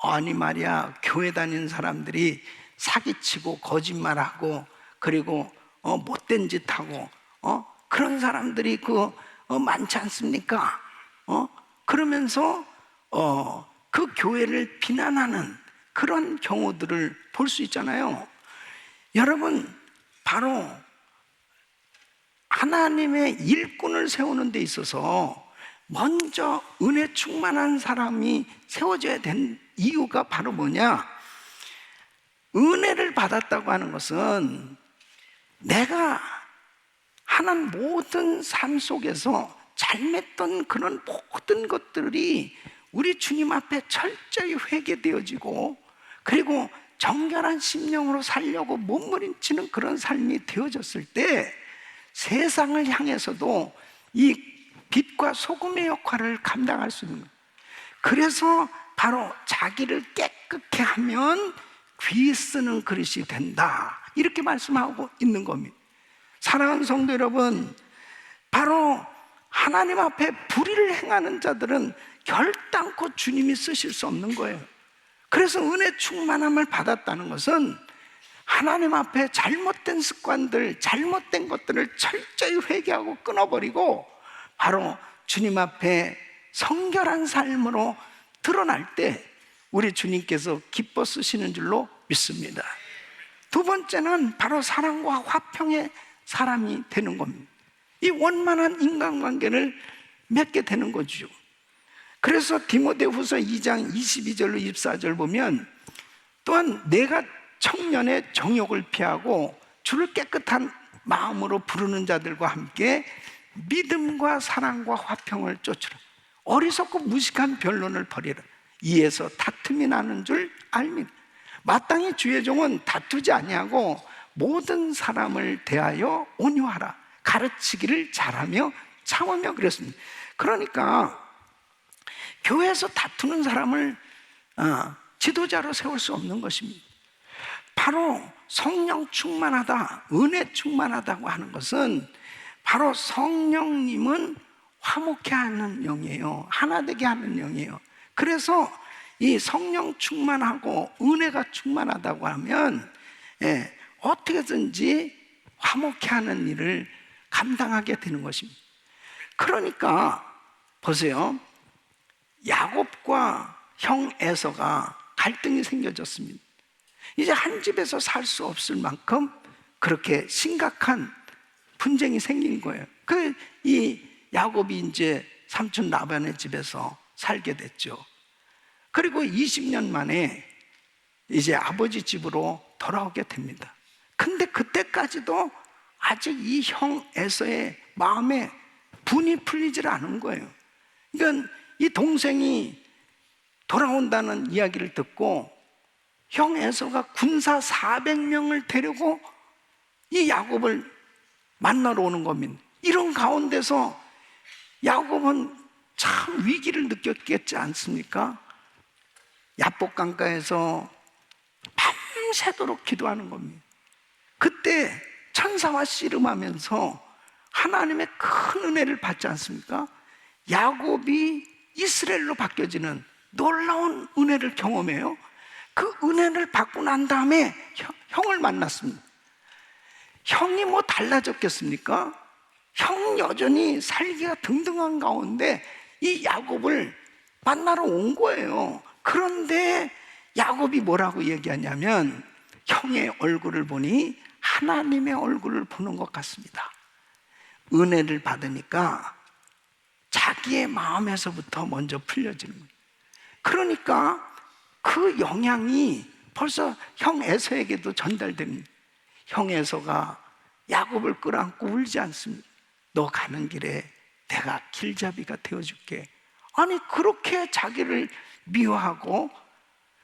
아니 말이야, 교회 다니는 사람들이 사기치고 거짓말하고 그리고 못된 짓하고 그런 사람들이 많지 않습니까? 그러면서 그 교회를 비난하는 그런 경우들을 볼 수 있잖아요. 여러분, 바로 하나님의 일꾼을 세우는 데 있어서 먼저 은혜 충만한 사람이 세워져야 된 이유가 바로 뭐냐? 은혜를 받았다고 하는 것은 내가 하는 모든 삶 속에서 잘못된 그런 모든 것들이 우리 주님 앞에 철저히 회개되어지고, 그리고 정결한 심령으로 살려고 몸부림치는 그런 삶이 되어졌을 때 세상을 향해서도 이 빛과 소금의 역할을 감당할 수 있는 거예요. 그래서 바로 자기를 깨끗게 하면 귀 쓰는 그릇이 된다, 이렇게 말씀하고 있는 겁니다. 사랑하는 성도 여러분, 바로 하나님 앞에 불의를 행하는 자들은 결단코 주님이 쓰실 수 없는 거예요. 그래서 은혜 충만함을 받았다는 것은 하나님 앞에 잘못된 습관들, 잘못된 것들을 철저히 회개하고 끊어버리고 바로 주님 앞에 성결한 삶으로 드러날 때 우리 주님께서 기뻐 쓰시는 줄로 믿습니다. 두 번째는 바로 사랑과 화평의 사람이 되는 겁니다. 이 원만한 인간관계를 맺게 되는 거죠. 그래서 디모데후서 2장 22절로 24절 보면, 또한 내가 청년의 정욕을 피하고 주를 깨끗한 마음으로 부르는 자들과 함께 믿음과 사랑과 화평을 쫓으라. 어리석고 무식한 변론을 버리라. 이에서 다툼이 나는 줄 알미라. 마땅히 주의 종은 다투지 아니하고 모든 사람을 대하여 온유하라. 가르치기를 잘하며 참으며 그랬습니다. 그러니까 교회에서 다투는 사람을 지도자로 세울 수 없는 것입니다. 바로 성령 충만하다, 은혜 충만하다고 하는 것은 바로 성령님은 화목케 하는 영이에요. 하나 되게 하는 영이에요. 그래서 이 성령 충만하고 은혜가 충만하다고 하면 어떻게든지 화목케 하는 일을 감당하게 되는 것입니다. 그러니까 보세요, 야곱과 형 에서가 갈등이 생겨졌습니다. 이제 한 집에서 살 수 없을 만큼 그렇게 심각한 분쟁이 생긴 거예요. 이 야곱이 이제 삼촌 라반의 집에서 살게 됐죠. 그리고 20년 만에 이제 아버지 집으로 돌아오게 됩니다. 근데 그때까지도 아직 이 형 에서의 마음에 분이 풀리질 않은 거예요. 그러니까 이 동생이 돌아온다는 이야기를 듣고 형 에서가 군사 400명을 데리고 이 야곱을 만나러 오는 겁니다. 이런 가운데서 야곱은 참 위기를 느꼈겠지 않습니까? 야복 강가에서 밤새도록 기도하는 겁니다. 그때 천사와 씨름하면서 하나님의 큰 은혜를 받지 않습니까? 야곱이 이스라엘로 바뀌어지는 놀라운 은혜를 경험해요. 그 은혜를 받고 난 다음에 형을 만났습니다. 형이 뭐 달라졌겠습니까? 형 여전히 살기가 등등한 가운데 이 야곱을 만나러 온 거예요. 그런데 야곱이 뭐라고 얘기하냐면, 형의 얼굴을 보니 하나님의 얼굴을 보는 것 같습니다. 은혜를 받으니까 자기의 마음에서부터 먼저 풀려지는 거예요. 그러니까 그 영향이 벌써 형 에서에게도 전달됩니다. 형 에서가 야곱을 끌어안고 울지 않습니다. 너 가는 길에 내가 길잡이가 되어줄게. 아니, 그렇게 자기를 미워하고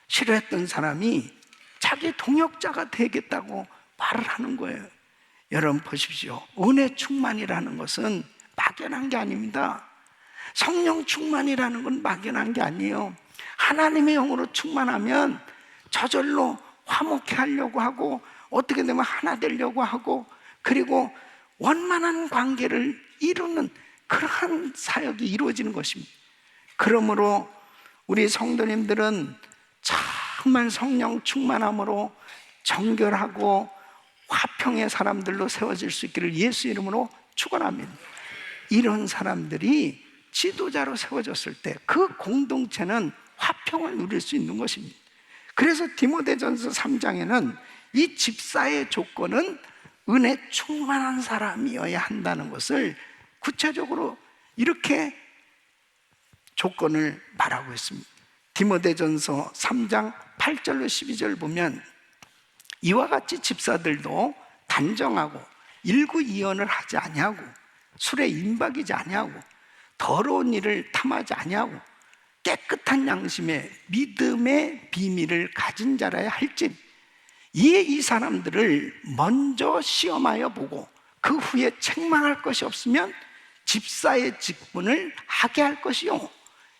싫어했던 사람이 자기 동역자가 되겠다고 말을 하는 거예요. 여러분 보십시오. 은혜 충만이라는 것은 막연한 게 아닙니다. 성령 충만이라는 건 막연한 게 아니에요. 하나님의 영으로 충만하면 저절로 화목해 하려고 하고, 어떻게 되면 하나 되려고 하고, 그리고 원만한 관계를 이루는 그러한 사역이 이루어지는 것입니다. 그러므로 우리 성도님들은 정말 성령 충만함으로 정결하고 화평의 사람들로 세워질 수 있기를 예수 이름으로 축원합니다. 이런 사람들이 지도자로 세워졌을 때 그 공동체는 화평을 누릴 수 있는 것입니다. 그래서 디모데전서 3장에는 이 집사의 조건은 은혜 충만한 사람이어야 한다는 것을 구체적으로 이렇게 조건을 말하고 있습니다. 디모데전서 3장 8절로 12절 보면, 이와 같이 집사들도 단정하고 일구이연을 하지 아니하고 술에 임박이지 아니하고 더러운 일을 탐하지 아니하고 깨끗한 양심에 믿음의 비밀을 가진 자라야 할진, 이에 이 사람들을 먼저 시험하여 보고 그 후에 책망할 것이 없으면 집사의 직분을 하게 할 것이요,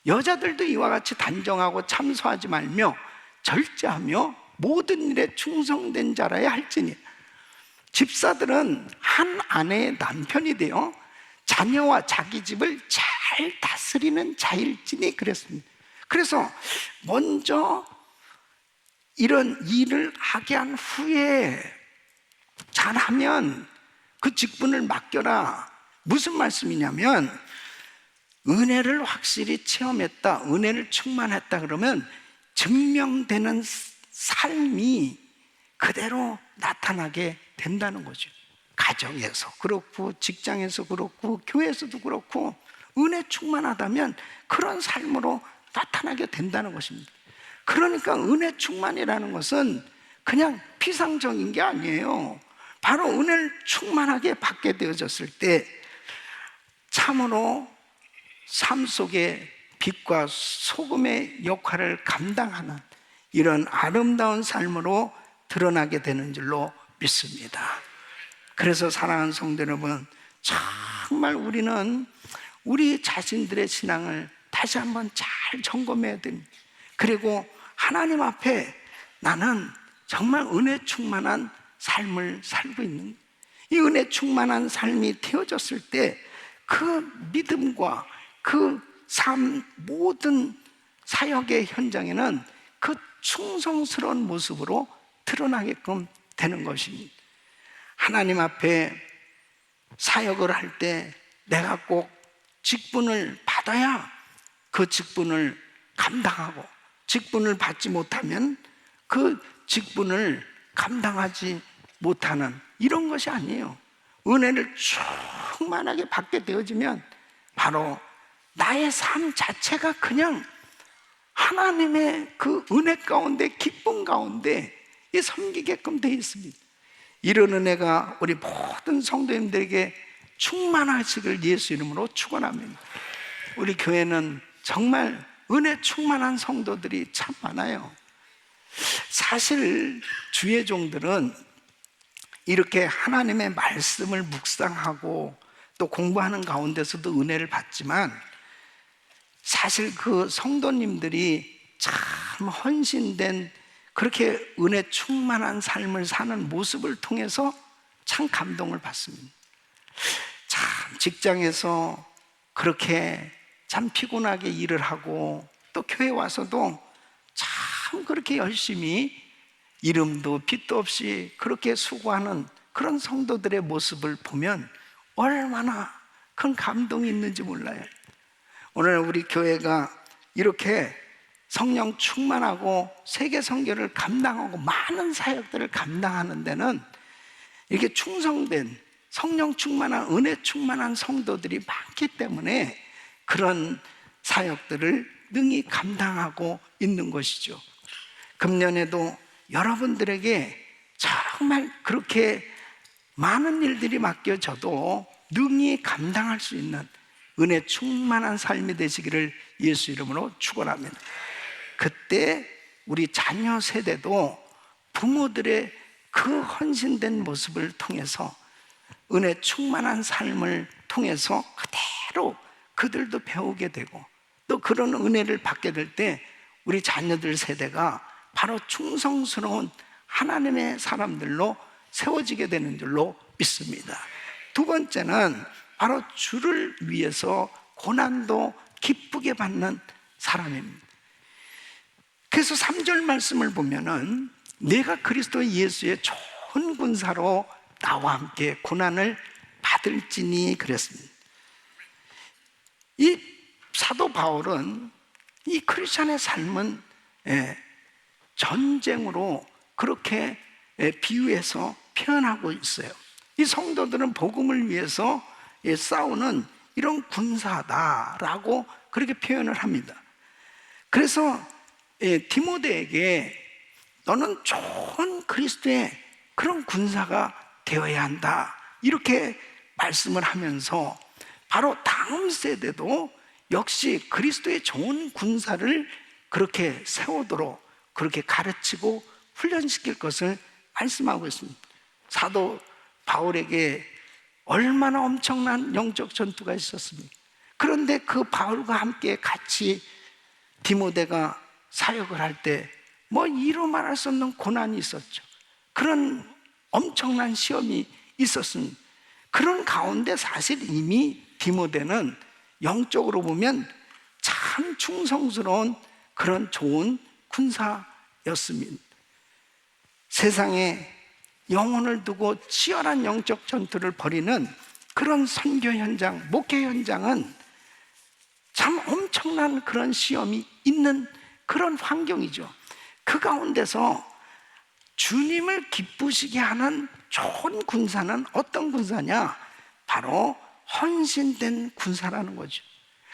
여자들도 이와 같이 단정하고 참소하지 말며 절제하며 모든 일에 충성된 자라야 할지니, 집사들은 한 아내의 남편이 되어 자녀와 자기 집을 잘 다스리는 자일지니 그랬습니다. 그래서 먼저 이런 일을 하게 한 후에 잘하면 그 직분을 맡겨라. 무슨 말씀이냐면, 은혜를 확실히 체험했다, 은혜를 충만했다 그러면 증명되는 삶이 그대로 나타나게 된다는 거죠. 가정에서 그렇고 직장에서 그렇고 교회에서도 그렇고 은혜 충만하다면 그런 삶으로 나타나게 된다는 것입니다. 그러니까 은혜 충만이라는 것은 그냥 피상적인 게 아니에요. 바로 은혜를 충만하게 받게 되어졌을 때 참으로 삶 속에 빛과 소금의 역할을 감당하는 이런 아름다운 삶으로 드러나게 되는 줄로 믿습니다. 그래서 사랑하는 성도 여러분, 정말 우리는 우리 자신들의 신앙을 다시 한번 잘 점검해야 됩니다. 그리고 하나님 앞에 나는 정말 은혜 충만한 삶을 살고 있는, 이 은혜 충만한 삶이 되어졌을 때 그 믿음과 그 삶 모든 사역의 현장에는 그 충성스러운 모습으로 드러나게끔 되는 것입니다. 하나님 앞에 사역을 할 때 내가 꼭 직분을 받아야 그 직분을 감당하고, 직분을 받지 못하면 그 직분을 감당하지 못하는 이런 것이 아니에요. 은혜를 충만하게 받게 되어지면 바로 나의 삶 자체가 그냥 하나님의 그 은혜 가운데, 기쁨 가운데 섬기게끔 되어 있습니다. 이런 은혜가 우리 모든 성도님들에게 충만하시길 예수 이름으로 축원합니다. 우리 교회는 정말 은혜 충만한 성도들이 참 많아요. 사실 주의 종들은 이렇게 하나님의 말씀을 묵상하고 또 공부하는 가운데서도 은혜를 받지만, 사실 그 성도님들이 참 헌신된 그렇게 은혜 충만한 삶을 사는 모습을 통해서 참 감동을 받습니다. 참 직장에서 그렇게 참 피곤하게 일을 하고 또 교회 와서도 참 그렇게 열심히 이름도 빚도 없이 그렇게 수고하는 그런 성도들의 모습을 보면 얼마나 큰 감동이 있는지 몰라요. 오늘 우리 교회가 이렇게 성령 충만하고 세계 선교를 감당하고 많은 사역들을 감당하는 데는 이렇게 충성된 성령 충만한 은혜 충만한 성도들이 많기 때문에 그런 사역들을 능히 감당하고 있는 것이죠. 금년에도 여러분들에게 정말 그렇게 많은 일들이 맡겨져도 능히 감당할 수 있는 은혜 충만한 삶이 되시기를 예수 이름으로 축원합니다. 그때 우리 자녀 세대도 부모들의 그 헌신된 모습을 통해서 은혜 충만한 삶을 통해서 그대로 그들도 배우게 되고, 또 그런 은혜를 받게 될 때 우리 자녀들 세대가 바로 충성스러운 하나님의 사람들로 세워지게 되는 줄로 믿습니다. 두 번째는 바로 주를 위해서 고난도 기쁘게 받는 사람입니다. 그래서 3절 말씀을 보면은 내가 그리스도 예수의 좋은 군사로 나와 함께 고난을 받을지니 그랬습니다. 이 사도 바울은 이 크리스찬의 삶은 전쟁으로 그렇게 비유해서 표현하고 있어요. 이 성도들은 복음을 위해서 싸우는 이런 군사다라고 그렇게 표현을 합니다. 그래서 디모데에게 너는 좋은 그리스도의 그런 군사가 되어야 한다, 이렇게 말씀을 하면서 바로 다음 세대도 역시 그리스도의 좋은 군사를 그렇게 세우도록 그렇게 가르치고 훈련시킬 것을 말씀하고 있습니다. 사도 바울에게 얼마나 엄청난 영적 전투가 있었습니까? 그런데 그 바울과 함께 같이 디모데가 사역을 할 때 뭐 이루 말할 수 없는 고난이 있었죠. 그런 엄청난 시험이 있었습니다. 그런 가운데 사실 이미 디모데는 영적으로 보면 참 충성스러운 그런 좋은 군사였습니다. 세상에 영혼을 두고 치열한 영적 전투를 벌이는 그런 선교 현장, 목회 현장은 참 엄청난 그런 시험이 있는 그런 환경이죠. 그 가운데서 주님을 기쁘시게 하는 좋은 군사는 어떤 군사냐? 바로 헌신된 군사라는 거죠.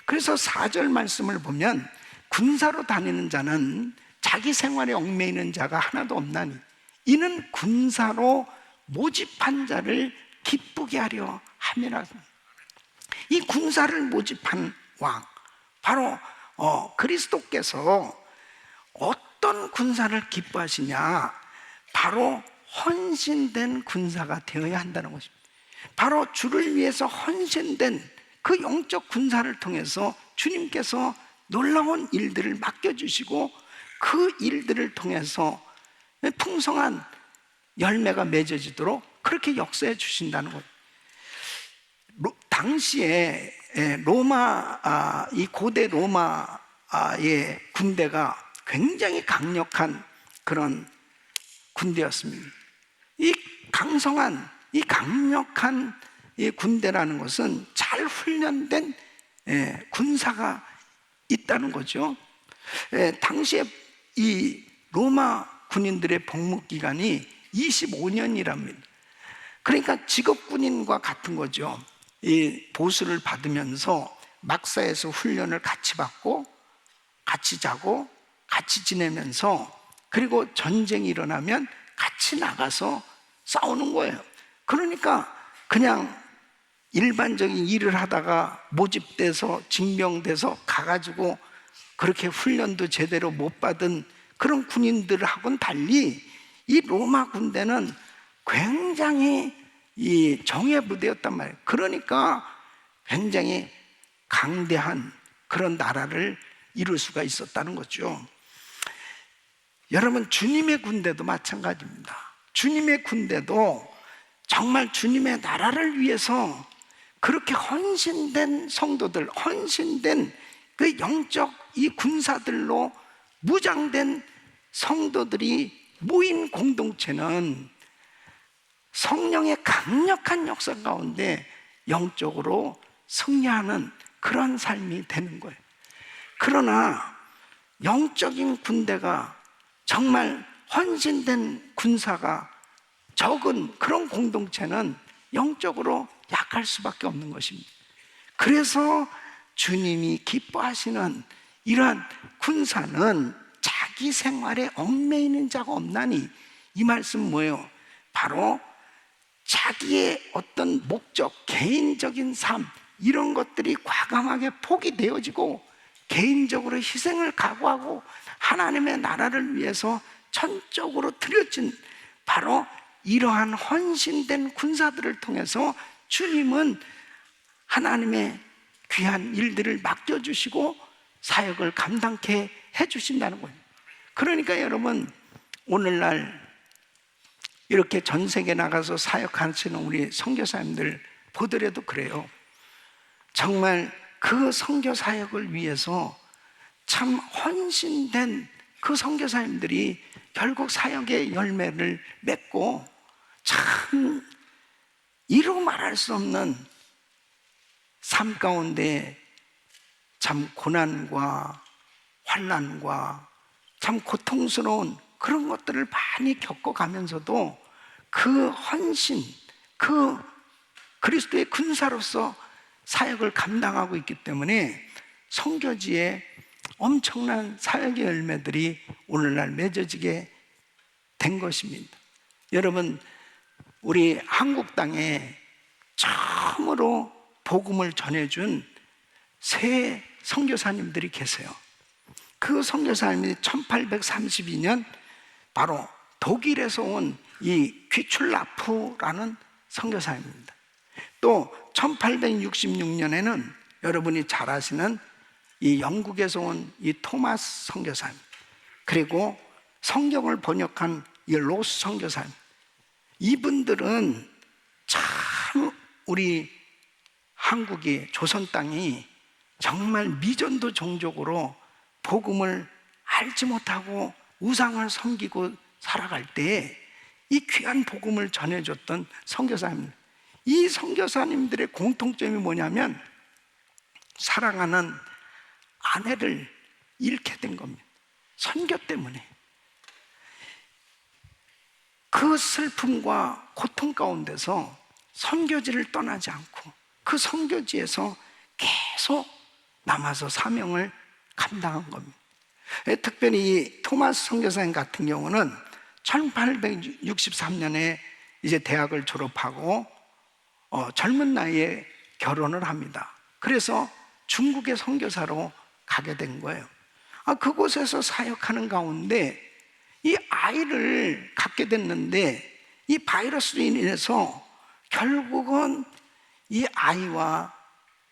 그래서 4절 말씀을 보면 군사로 다니는 자는 자기 생활에 얽매이는 자가 하나도 없나니 이는 군사로 모집한 자를 기쁘게 하려 함이라. 이 군사를 모집한 왕, 바로 그리스도께서 어떤 군사를 기뻐하시냐? 바로 헌신된 군사가 되어야 한다는 것입니다. 바로 주를 위해서 헌신된 그 영적 군사를 통해서 주님께서 놀라운 일들을 맡겨주시고 그 일들을 통해서 풍성한 열매가 맺어지도록 그렇게 역사해 주신다는 것. 당시에 이 고대 로마의 군대가 굉장히 강력한 그런 군대였습니다. 이 강성한, 이 강력한 이 군대라는 것은 잘 훈련된 군사가 있다는 거죠. 당시에 이 로마 군인들의 복무 기간이 25년이랍니다. 그러니까 직업군인과 같은 거죠. 이 보수를 받으면서 막사에서 훈련을 같이 받고 같이 자고 같이 지내면서 그리고 전쟁이 일어나면 같이 나가서 싸우는 거예요. 그러니까 그냥 일반적인 일을 하다가 모집돼서 징병돼서 가가지고 그렇게 훈련도 제대로 못 받은 그런 군인들하고는 달리 이 로마 군대는 굉장히 이 정예 부대였단 말이에요. 그러니까 굉장히 강대한 그런 나라를 이룰 수가 있었다는 거죠. 여러분, 주님의 군대도 마찬가지입니다. 주님의 군대도 정말 주님의 나라를 위해서 그렇게 헌신된 성도들, 헌신된 그 영적 이 군사들로 무장된 성도들이 모인 공동체는 성령의 강력한 역사 가운데 영적으로 승리하는 그런 삶이 되는 거예요. 그러나 영적인 군대가 정말 헌신된 군사가 적은 그런 공동체는 영적으로 약할 수밖에 없는 것입니다. 그래서 주님이 기뻐하시는 이러한 군사는 자기 생활에 얽매이는 자가 없나니, 이 말씀 뭐예요? 바로 자기의 어떤 목적, 개인적인 삶, 이런 것들이 과감하게 포기되어지고 개인적으로 희생을 각오하고 하나님의 나라를 위해서 전적으로 드려진 바로 이러한 헌신된 군사들을 통해서 주님은 하나님의 귀한 일들을 맡겨주시고 사역을 감당케 해주신다는 거예요. 그러니까 여러분, 오늘날 이렇게 전 세계 나가서 사역하시는 우리 선교사님들 보더라도 그래요. 정말 그 선교 사역을 위해서 참 헌신된 그 선교사님들이 결국 사역의 열매를 맺고 참 이루 말할 수 없는 삶 가운데 참 고난과 환난과 참 고통스러운 그런 것들을 많이 겪어가면서도 그 헌신, 그 그리스도의 군사로서 사역을 감당하고 있기 때문에 선교지에 엄청난 사역의 열매들이 오늘날 맺어지게 된 것입니다. 여러분, 우리 한국 땅에 처음으로 복음을 전해준 세 선교사님들이 계세요. 그 선교사님이 1832년 바로 독일에서 온 이 귀출라프라는 선교사입니다. 또 1866년에는 여러분이 잘 아시는 이 영국에서 온 이 토마스 선교사님, 그리고 성경을 번역한 이 로스 선교사님, 이분들은 참 우리 한국이, 조선 땅이 정말 미전도 종족으로 복음을 알지 못하고 우상을 섬기고 살아갈 때 이 귀한 복음을 전해줬던 선교사님, 이 선교사님들의 공통점이 뭐냐면 사랑하는 아내를 잃게 된 겁니다. 선교 때문에. 그 슬픔과 고통 가운데서 선교지를 떠나지 않고 그 선교지에서 계속 남아서 사명을 감당한 겁니다. 특별히 이 토마스 선교사님 같은 경우는 1863년에 이제 대학을 졸업하고 젊은 나이에 결혼을 합니다. 그래서 중국의 선교사로 가게 된 거예요. 그곳에서 사역하는 가운데 이 아이를 갖게 됐는데 이 바이러스로 인해서 결국은 이 아이와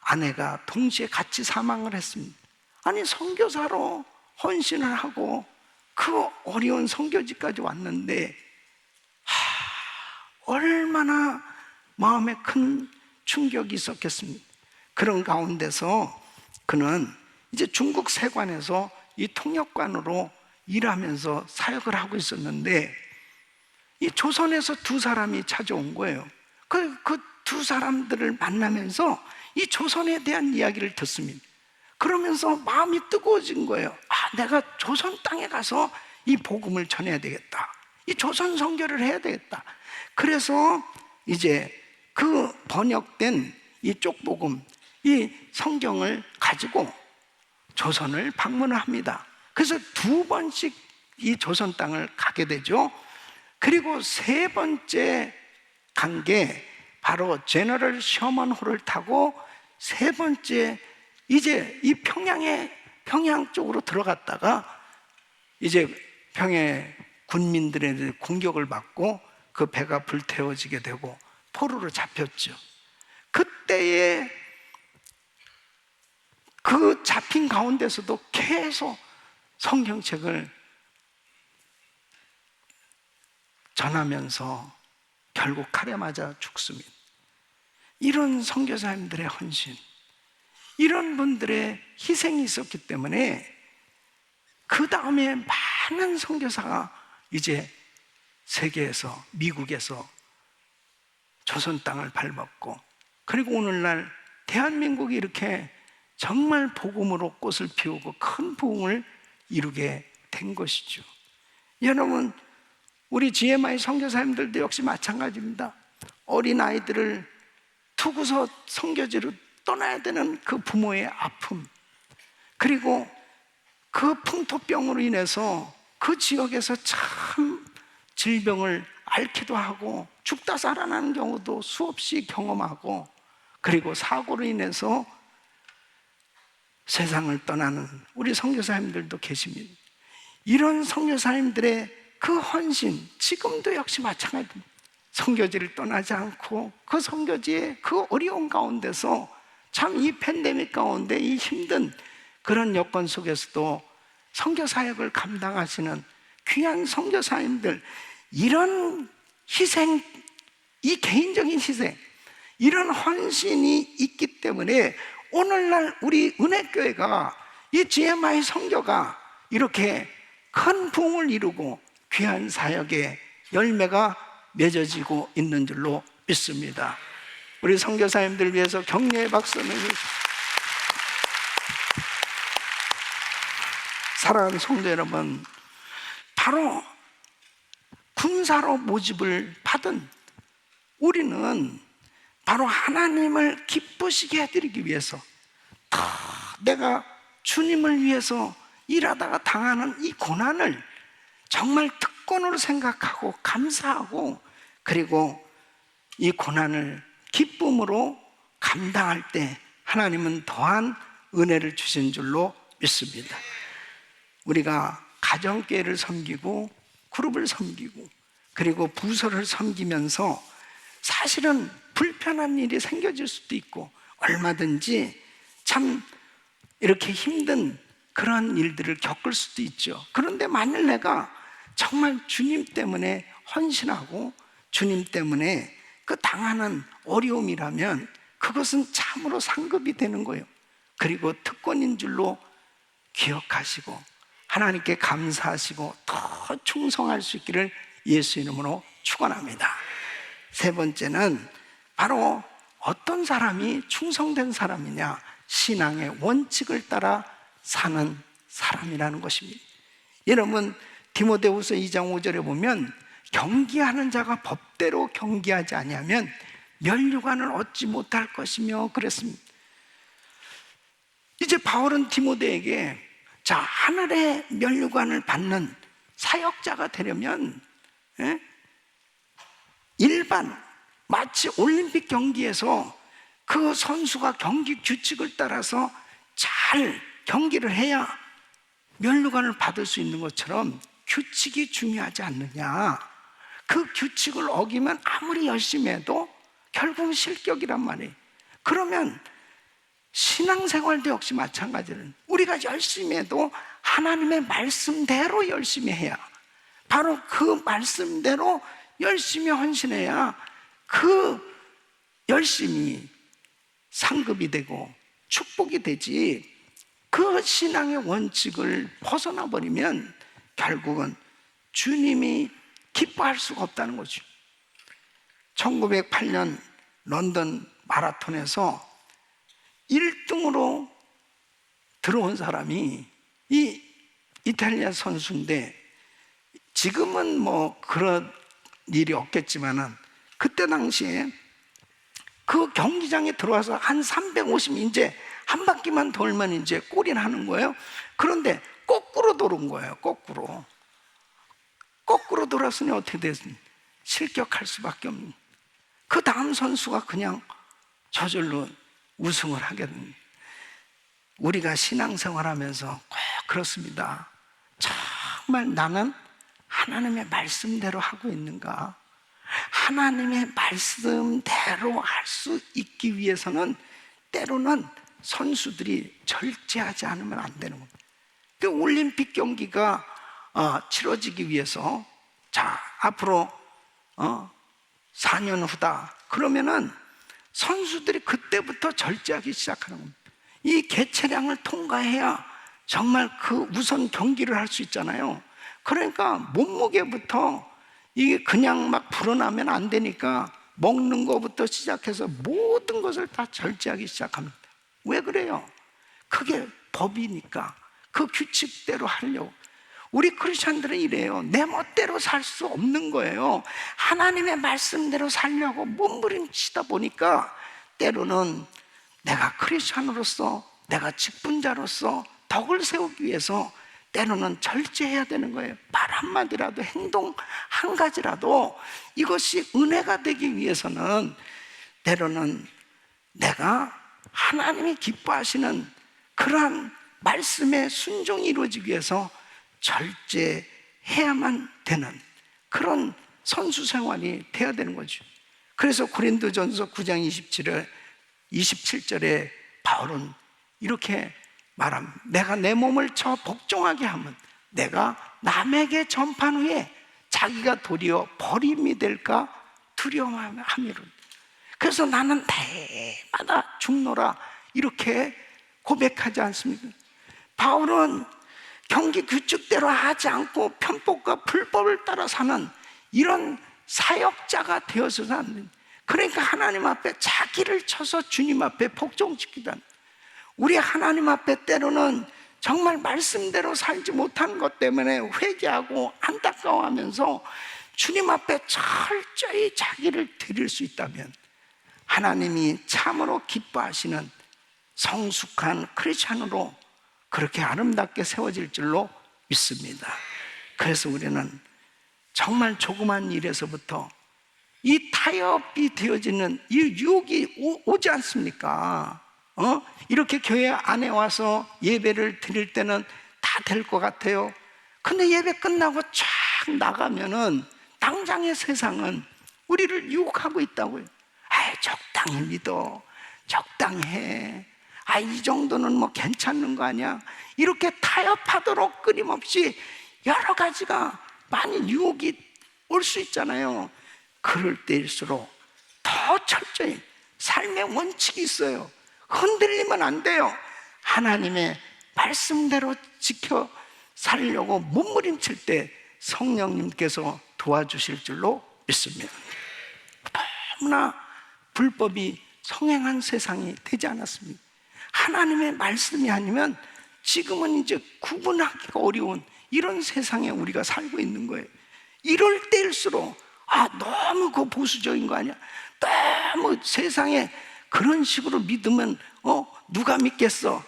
아내가 동시에 같이 사망을 했습니다. 아니, 선교사로 헌신을 하고 그 어려운 선교지까지 왔는데 얼마나 마음에 큰 충격이 있었겠습니까? 그런 가운데서 그는 이제 중국 세관에서 이 통역관으로 일하면서 사역을 하고 있었는데 이 조선에서 두 사람이 찾아온 거예요. 그 두 사람들을 만나면서 이 조선에 대한 이야기를 듣습니다. 그러면서 마음이 뜨거워진 거예요. 내가 조선 땅에 가서 이 복음을 전해야 되겠다. 이 조선 선교를 해야 되겠다. 그래서 이제 그 번역된 이 쪽복음, 이 성경을 가지고 조선을 방문을 합니다. 그래서 두 번씩 이 조선 땅을 가게 되죠. 그리고 세 번째 간 게 바로 제너럴 셔먼호를 타고 세 번째 이제 이 평양 쪽으로 들어갔다가 이제 평양 군민들의 공격을 받고 그 배가 불태워지게 되고 포로로 잡혔죠. 그때에 그 잡힌 가운데서도 계속 성경책을 전하면서 결국 칼에 맞아 죽습니다. 이런 선교사님들의 헌신, 이런 분들의 희생이 있었기 때문에 그 다음에 많은 선교사가 이제 세계에서, 미국에서 조선 땅을 밟았고, 그리고 오늘날 대한민국이 이렇게 정말 복음으로 꽃을 피우고 큰 부흥을 이루게 된 것이죠. 여러분, 우리 GMI 선교사님들도 역시 마찬가지입니다. 어린 아이들을 두고서 선교지로 떠나야 되는 그 부모의 아픔, 그리고 그 풍토병으로 인해서 그 지역에서 참 질병을 앓기도 하고 죽다 살아나는 경우도 수없이 경험하고, 그리고 사고로 인해서 세상을 떠나는 우리 선교사님들도 계십니다. 이런 선교사님들의 그 헌신, 지금도 역시 마찬가지입니다. 선교지를 떠나지 않고 그 선교지의 그 어려운 가운데서 참 이 팬데믹 가운데 이 힘든 그런 여건 속에서도 선교 사역을 감당하시는 귀한 선교사님들, 이런 희생, 이 개인적인 희생, 이런 헌신이 있기 때문에 오늘날 우리 은혜교회가, 이 GMI 선교가 이렇게 큰 부흥을 이루고 귀한 사역의 열매가 맺어지고 있는 줄로 믿습니다. 우리 선교사님들 위해서 격려의 박수 보내주십시오. 사랑하는 성도 여러분, 바로 군사로 모집을 받은 우리는 바로 하나님을 기쁘시게 해드리기 위해서, 내가 주님을 위해서 일하다가 당하는 이 고난을 정말 특권으로 생각하고 감사하고, 그리고 이 고난을 기쁨으로 감당할 때 하나님은 더한 은혜를 주신 줄로 믿습니다. 우리가 가정교회를 섬기고 그룹을 섬기고 그리고 부서를 섬기면서 사실은 불편한 일이 생겨질 수도 있고 얼마든지 참 이렇게 힘든 그런 일들을 겪을 수도 있죠. 그런데 만일 내가 정말 주님 때문에 헌신하고 주님 때문에 그 당하는 어려움이라면 그것은 참으로 상급이 되는 거예요. 그리고 특권인 줄로 기억하시고 하나님께 감사하시고 더 충성할 수 있기를 예수 이름으로 축원합니다. 세 번째는 바로 어떤 사람이 충성된 사람이냐, 신앙의 원칙을 따라 사는 사람이라는 것입니다. 여러분 디모데후서 2장 5절에 보면 경기하는 자가 법대로 경기하지 아니하면 면류관을 얻지 못할 것이며 그랬습니다. 이제 바울은 디모데에게 자, 하늘의 면류관을 받는 사역자가 되려면 일반 마치 올림픽 경기에서 그 선수가 경기 규칙을 따라서 잘 경기를 해야 면류관을 받을 수 있는 것처럼 규칙이 중요하지 않느냐. 그 규칙을 어기면 아무리 열심히 해도 결국은 실격이란 말이에요. 그러면 신앙생활도 역시 마찬가지로 우리가 열심히 해도 하나님의 말씀대로 열심히 해야, 바로 그 말씀대로 열심히 헌신해야 그 열심이 상급이 되고 축복이 되지, 그 신앙의 원칙을 벗어나 버리면 결국은 주님이 기뻐할 수가 없다는 거죠. 1908년 런던 마라톤에서 1등으로 들어온 사람이 이 이탈리아 선수인데, 지금은 뭐 그런 일이 없겠지만은 그때 당시에 그 경기장에 들어와서 한 350, 이제 한 바퀴만 돌면 이제 골이 나는 거예요. 그런데 거꾸로 도는 거예요. 거꾸로 돌았으니 어떻게 됐습니까? 실격할 수밖에 없는. 그 다음 선수가 그냥 저절로 우승을 하게 됩니다. 우리가 신앙생활하면서 꼭 그렇습니다. 정말 나는 하나님의 말씀대로 하고 있는가? 하나님의 말씀대로 할 수 있기 위해서는 때로는 선수들이 절제하지 않으면 안 되는 겁니다. 그 올림픽 경기가 치러지기 위해서 자, 앞으로 4년 후다 그러면은 선수들이 그때부터 절제하기 시작하는 겁니다. 이 개체량을 통과해야 정말 그 우선 경기를 할 수 있잖아요. 그러니까 몸무게부터 이게 그냥 막 불어나면 안 되니까 먹는 것부터 시작해서 모든 것을 다 절제하기 시작합니다. 왜 그래요? 그게 법이니까 그 규칙대로 하려고. 우리 크리스찬들은 이래요. 내 멋대로 살 수 없는 거예요. 하나님의 말씀대로 살려고 몸부림치다 보니까 때로는 내가 크리스찬으로서, 내가 직분자로서 덕을 세우기 위해서 때로는 절제해야 되는 거예요. 말 한마디라도, 행동 한 가지라도 이것이 은혜가 되기 위해서는 때로는 내가 하나님이 기뻐하시는 그러한 말씀에 순종이 이루어지기 위해서 절제해야만 되는 그런 선수 생활이 돼야 되는 거죠. 그래서 고린도전서 9장 27절에 바울은 이렇게 말합니다. 내가 내 몸을 쳐 복종하게 하면 내가 남에게 전판 후에 자기가 도리어 버림이 될까 두려워함이로. 그래서 나는 때마다 죽노라 이렇게 고백하지 않습니까? 바울은 경기 규칙대로 하지 않고 편법과 불법을 따라 사는 이런 사역자가 되어서는 안 됩니다. 그러니까 하나님 앞에 자기를 쳐서 주님 앞에 복종시키다. 우리 하나님 앞에 때로는 정말 말씀대로 살지 못하는 것 때문에 회개하고 안타까워하면서 주님 앞에 철저히 자기를 드릴 수 있다면 하나님이 참으로 기뻐하시는 성숙한 크리스찬으로 그렇게 아름답게 세워질 줄로 믿습니다. 그래서 우리는 정말 조그만 일에서부터 이 타협이 되어지는 이 유혹이 오지 않습니까? 이렇게 교회 안에 와서 예배를 드릴 때는 다 될 것 같아요. 근데 예배 끝나고 쫙 나가면은 당장의 세상은 우리를 유혹하고 있다고요. 아이, 적당히 믿어, 적당히 해, 아, 이 정도는 뭐 괜찮은 거 아니야? 이렇게 타협하도록 끊임없이 여러 가지가 많이 유혹이 올 수 있잖아요. 그럴 때일수록 더 철저히 삶의 원칙이 있어요. 흔들리면 안 돼요. 하나님의 말씀대로 지켜 살려고 몸부림칠 때 성령님께서 도와주실 줄로 믿습니다. 너무나 불법이 성행한 세상이 되지 않았습니다. 하나님의 말씀이 아니면 지금은 이제 구분하기가 어려운 이런 세상에 우리가 살고 있는 거예요. 이럴 때일수록 너무 그 보수적인 거 아니야? 너무 세상에 그런 식으로 믿으면 누가 믿겠어?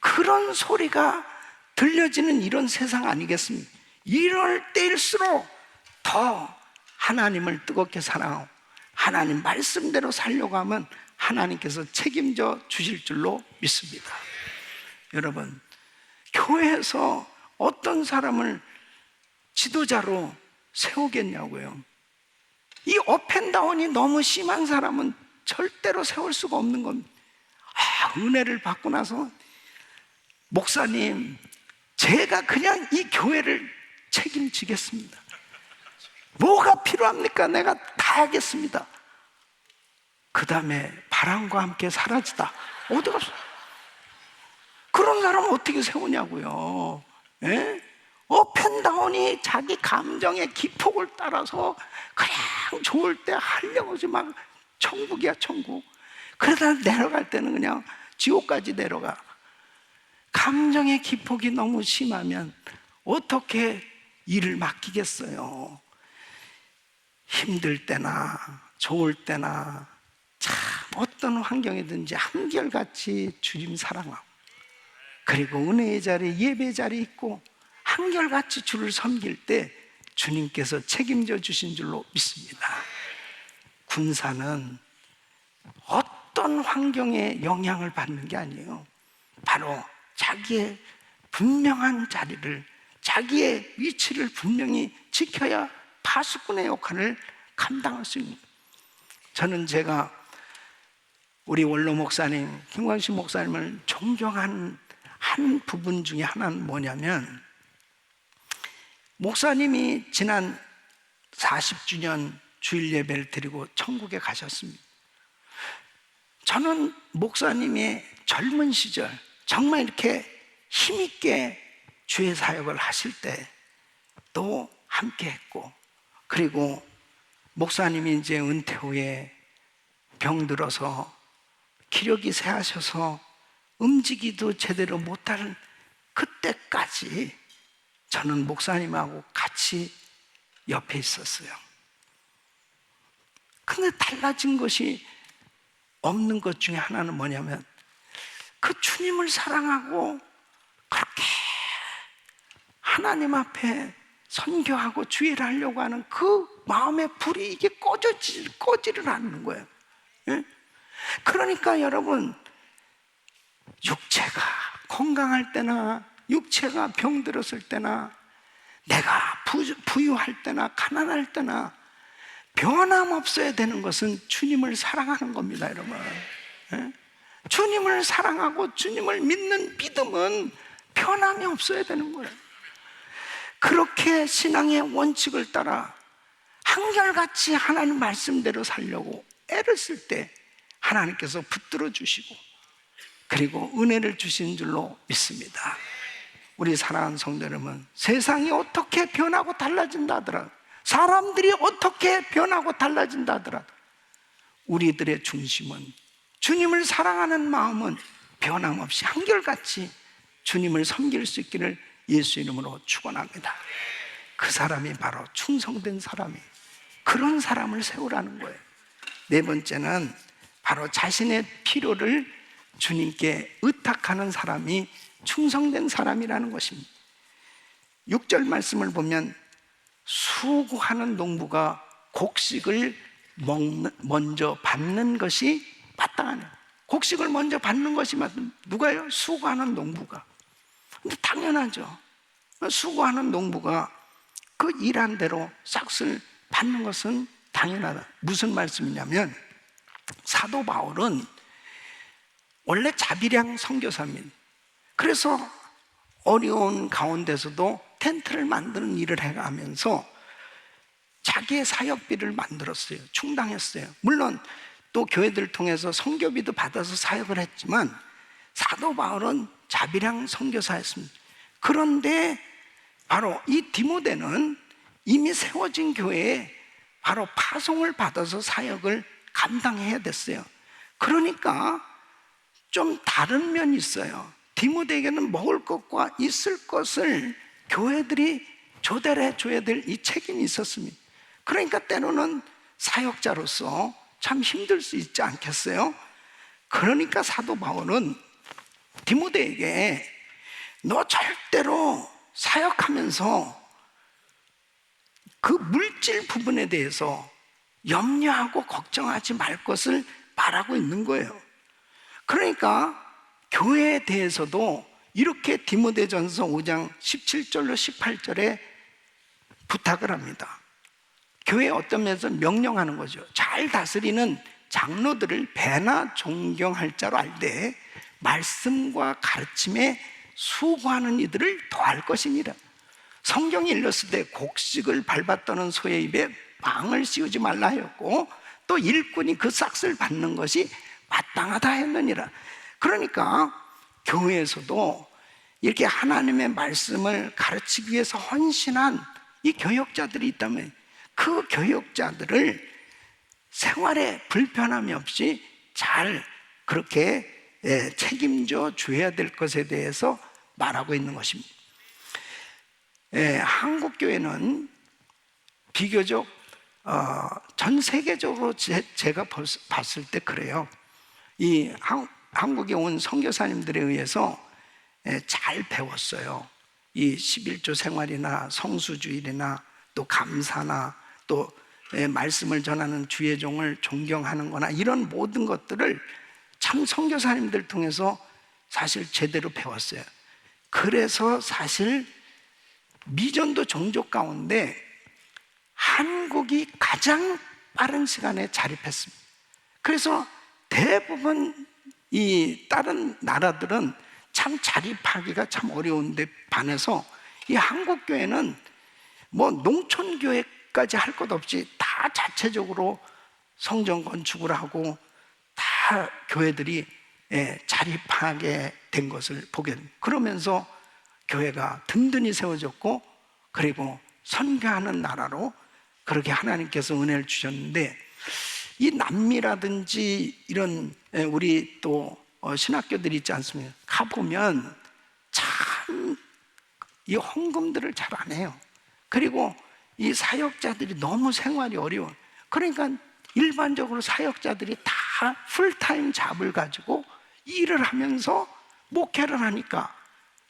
그런 소리가 들려지는 이런 세상 아니겠습니까? 이럴 때일수록 더 하나님을 뜨겁게 사랑하고 하나님 말씀대로 살려고 하면 하나님께서 책임져 주실 줄로 믿습니다. 여러분, 교회에서 어떤 사람을 지도자로 세우겠냐고요. 이 업앤다운이 너무 심한 사람은 절대로 세울 수가 없는 겁니다. 은혜를 받고 나서 목사님, 제가 그냥 이 교회를 책임지겠습니다. 뭐가 필요합니까? 내가 다 하겠습니다. 그 다음에 바람과 함께 사라지다. 어디 갔어? 그런 사람은 어떻게 세우냐고요. 예? 업앤다운이 자기 감정의 기폭을 따라서 그냥 좋을 때 하려고 하지 막 천국이야, 천국. 그러다 내려갈 때는 그냥 지옥까지 내려가. 감정의 기폭이 너무 심하면 어떻게 일을 맡기겠어요? 힘들 때나 좋을 때나 참 어떤 환경이든지 한결같이 주님 사랑하고, 그리고 은혜의 자리, 예배 자리 있고 한결같이 주를 섬길 때 주님께서 책임져 주신 줄로 믿습니다. 군사는 어떤 환경에 영향을 받는 게 아니에요. 바로 자기의 분명한 자리를, 자기의 위치를 분명히 지켜야 파수꾼의 역할을 감당할 수 있는. 저는 제가 우리 원로 목사님 김광식 목사님을 존경한 한 부분 중에 하나는 뭐냐면, 목사님이 지난 40주년 주일 예배를 드리고 천국에 가셨습니다. 저는 목사님의 젊은 시절 정말 이렇게 힘있게 주의 사역을 하실 때도 함께 했고, 그리고 목사님이 이제 은퇴 후에 병들어서 기력이 쇠하셔서 움직이도 제대로 못하는 그때까지 저는 목사님하고 같이 옆에 있었어요. 근데 달라진 것이 없는 것 중에 하나는 뭐냐면, 그 주님을 사랑하고 그렇게 하나님 앞에 선교하고 주의를 하려고 하는 그 마음의 불이 이게 꺼지를 않는 거예요. 예? 그러니까 여러분, 육체가 건강할 때나 육체가 병들었을 때나 내가 부유할 때나 가난할 때나 변함없어야 되는 것은 주님을 사랑하는 겁니다, 여러분. 예? 주님을 사랑하고 주님을 믿는 믿음은 변함이 없어야 되는 거예요. 그렇게 신앙의 원칙을 따라 한결같이 하나님 말씀대로 살려고 애를 쓸 때 하나님께서 붙들어 주시고, 그리고 은혜를 주신 줄로 믿습니다. 우리 사랑하는 성도 여러분, 세상이 어떻게 변하고 달라진다 하더라도, 사람들이 어떻게 변하고 달라진다 하더라도 우리들의 중심은, 주님을 사랑하는 마음은 변함없이 한결같이 주님을 섬길 수 있기를 예수 이름으로 축원합니다. 그 사람이 바로 충성된 사람이, 그런 사람을 세우라는 거예요. 네 번째는 바로 자신의 필요를 주님께 의탁하는 사람이 충성된 사람이라는 것입니다. 6절 말씀을 보면, 수고하는 농부가 곡식을 먼저 받는 것이 마땅하네요. 곡식을 먼저 받는 것이 누가요? 수고하는 농부가. 근데 당연하죠. 수고하는 농부가 그 일한 대로 싹을 받는 것은 당연하다. 무슨 말씀이냐면, 사도 바울은 원래 자비량 선교사입니다. 그래서 어려운 가운데서도 텐트를 만드는 일을 해가면서 자기의 사역비를 만들었어요. 충당했어요. 물론 또 교회들 통해서 선교비도 받아서 사역을 했지만 사도 바울은 자비량 선교사였습니다. 그런데 바로 이 디모데는 이미 세워진 교회에 바로 파송을 받아서 사역을 감당해야 됐어요. 그러니까 좀 다른 면이 있어요. 디모데에게는 먹을 것과 있을 것을 교회들이 조달을 해줘야 될 이 책임이 있었습니다. 그러니까 때로는 사역자로서 참 힘들 수 있지 않겠어요? 그러니까 사도 바울은 디모데에게 너 절대로 사역하면서 그 물질 부분에 대해서 염려하고 걱정하지 말 것을 말하고 있는 거예요. 그러니까 교회에 대해서도 이렇게 디모데전서 5장 17절로 18절에 부탁을 합니다. 교회에 어떤 면에서 명령하는 거죠. 잘 다스리는 장로들을 배나 존경할 자로 알되 말씀과 가르침에 수고하는 이들을 더할 것이니라. 성경이 일렀을 때 곡식을 밟았다는 소의 입에 망을 씌우지 말라 하였고, 또 일꾼이 그 싹을 받는 것이 마땅하다 했느니라. 그러니까 교회에서도 이렇게 하나님의 말씀을 가르치기 위해서 헌신한 이 교역자들이 있다면 그 교역자들을 생활에 불편함이 없이 잘 그렇게 책임져 줘야 될 것에 대해서 말하고 있는 것입니다. 한국 교회는 비교적 전 세계적으로 제가 봤을 때 그래요. 이 한국에 온 선교사님들에 의해서 잘 배웠어요. 이 11조 생활이나 성수주일이나 또 감사나 또 말씀을 전하는 주의 종을 존경하는 거나 이런 모든 것들을 참 선교사님들 통해서 사실 제대로 배웠어요. 그래서 사실 미전도 종족 가운데 한국이 가장 빠른 시간에 자립했습니다. 그래서 대부분 이 다른 나라들은 참 자립하기가 참 어려운데 반해서 이 한국 교회는 뭐 농촌 교회까지 할 것 없이 다 자체적으로 성전 건축을 하고 다 교회들이 자립하게 된 것을 보게 됩니다. 그러면서 교회가 든든히 세워졌고, 그리고 선교하는 나라로 그렇게 하나님께서 은혜를 주셨는데, 이 남미라든지 이런 우리 또 신학교들이 있지 않습니까? 가보면 참 이 헌금들을 잘 안 해요. 그리고 이 사역자들이 너무 생활이 어려워. 그러니까 일반적으로 사역자들이 다 풀타임 잡을 가지고 일을 하면서 목회를 하니까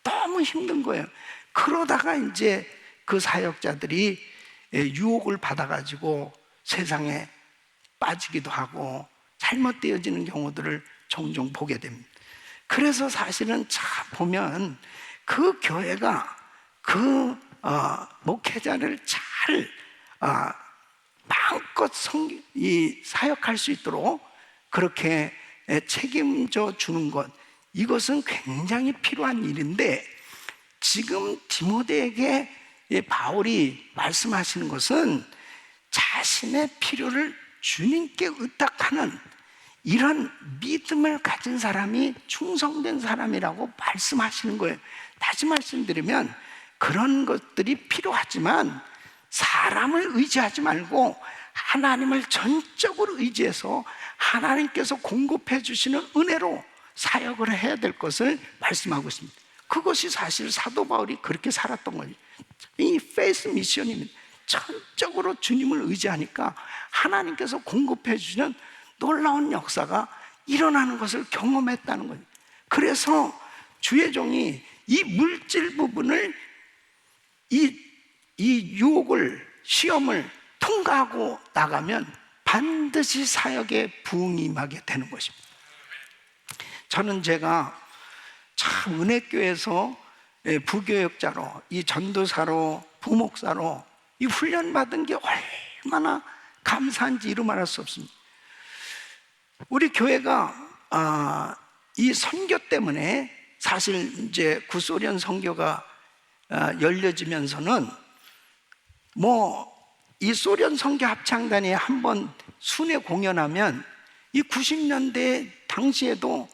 너무 힘든 거예요. 그러다가 이제 그 사역자들이 유혹을 받아가지고 세상에 빠지기도 하고 잘못되어지는 경우들을 종종 보게 됩니다. 그래서 사실은 참 보면 그 교회가 그 목회자를 잘 마음껏 사역할 수 있도록 그렇게 책임져 주는 것, 이것은 굉장히 필요한 일인데, 지금 디모데에게 바울이 말씀하시는 것은 자신의 필요를 주님께 의탁하는 이런 믿음을 가진 사람이 충성된 사람이라고 말씀하시는 거예요. 다시 말씀드리면 그런 것들이 필요하지만 사람을 의지하지 말고 하나님을 전적으로 의지해서 하나님께서 공급해 주시는 은혜로 사역을 해야 될 것을 말씀하고 있습니다. 그것이 사실 사도 바울이 그렇게 살았던 거예요. 이 페이스 미션입니다. 전적으로 주님을 의지하니까 하나님께서 공급해 주시는 놀라운 역사가 일어나는 것을 경험했다는 거예요. 그래서 주의 종이 이 물질 부분을 이 유혹을, 시험을 통과하고 나가면 반드시 사역에 부응이 임하게 되는 것입니다. 저는 제가 참 은혜교회에서 부교역자로, 이 전도사로, 부목사로 이 훈련받은 게 얼마나 감사한지 이루 말할 수 없습니다. 우리 교회가 이 선교 때문에 사실 이제 구소련 선교가 열려지면서는 이 소련 선교 합창단이 한번 순회 공연하면 이 90년대 당시에도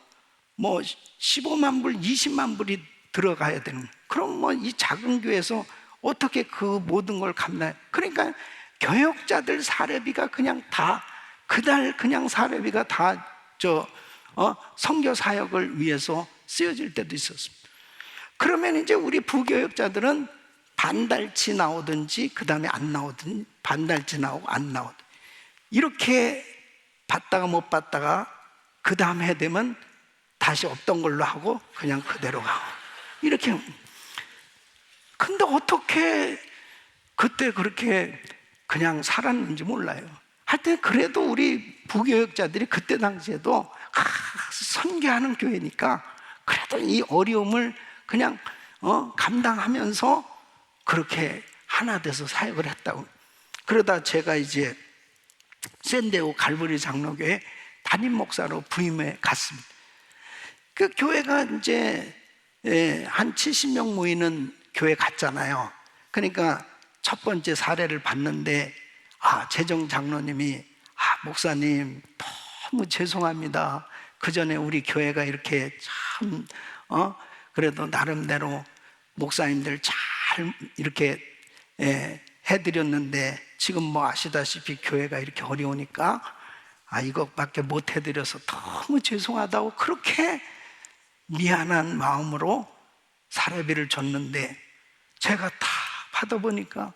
15만 불, 20만 불이 들어가야 되는, 그럼 이 작은 교회에서 어떻게 그 모든 걸 감당해? 그러니까 교역자들 사례비가 그냥 다, 그날 그냥 사례비가 다 선교 사역을 위해서 쓰여질 때도 있었습니다. 그러면 이제 우리 부교역자들은 반달치 나오든지 그 다음에 안 나오든지, 반달치 나오고 안 나오든지 이렇게 받다가 못 받다가 그 다음 해 되면 다시 없던 걸로 하고 그냥 그대로 가고 이렇게. 근데 어떻게 그때 그렇게 그냥 살았는지 몰라요. 하여튼 그래도 우리 부교역자들이 그때 당시에도 선교하는 교회니까 그래도 이 어려움을 그냥 감당하면서 그렇게 하나 돼서 사역을 했다고. 그러다 제가 이제 샌디에고 갈보리 장로교회 담임 목사로 부임해 갔습니다. 그 교회가 이제 한 70명 모이는 교회 갔잖아요. 그러니까 첫 번째 사례를 봤는데 재정 장로님이 목사님 너무 죄송합니다. 그 전에 우리 교회가 이렇게 참 그래도 나름대로 목사님들 잘 이렇게 해드렸는데 지금 아시다시피 교회가 이렇게 어려우니까 이것밖에 못 해드려서 너무 죄송하다고 그렇게 미안한 마음으로 사례비를 줬는데 제가 다 받아보니까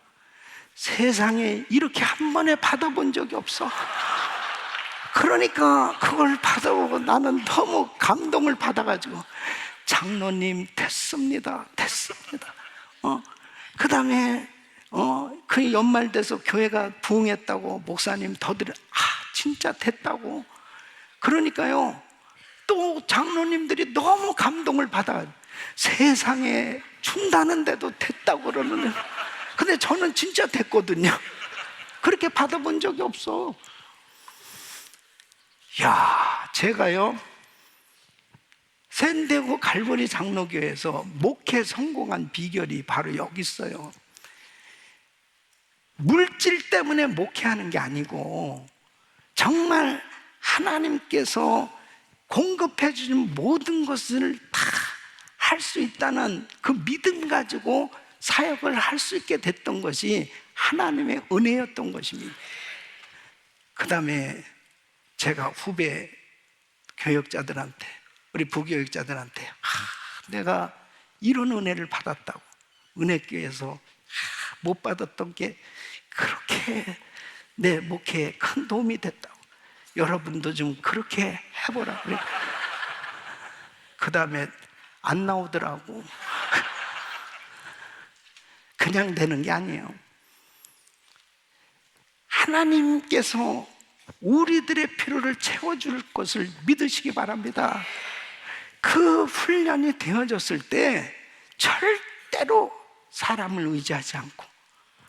세상에 이렇게 한 번에 받아본 적이 없어. 그러니까 그걸 받아보고 나는 너무 감동을 받아가지고 장로님 됐습니다. 그 다음에 그 연말 돼서 교회가 부흥했다고 목사님 더 드려 진짜 됐다고. 그러니까요 또 장로님들이 너무 감동을 받아 세상에 준다는데도 됐다고 그러는데, 근데 저는 진짜 됐거든요. 그렇게 받아본 적이 없어. 제가요 샌디에고 갈보리 장로교회에서 목회 성공한 비결이 바로 여기 있어요. 물질 때문에 목회하는 게 아니고 정말 하나님께서 공급해 주신 모든 것을 다 할 수 있다는 그 믿음 가지고 사역을 할 수 있게 됐던 것이 하나님의 은혜였던 것입니다. 그 다음에 제가 후배 교역자들한테, 우리 부교역자들한테 내가 이런 은혜를 받았다고, 은혜교회에서 못 받았던 게 그렇게 내 목회에 큰 도움이 됐다고, 여러분도 좀 그렇게 해보라. 그 다음에 안 나오더라고. 그냥 되는 게 아니에요. 하나님께서 우리들의 필요를 채워줄 것을 믿으시기 바랍니다. 그 훈련이 되어졌을 때 절대로 사람을 의지하지 않고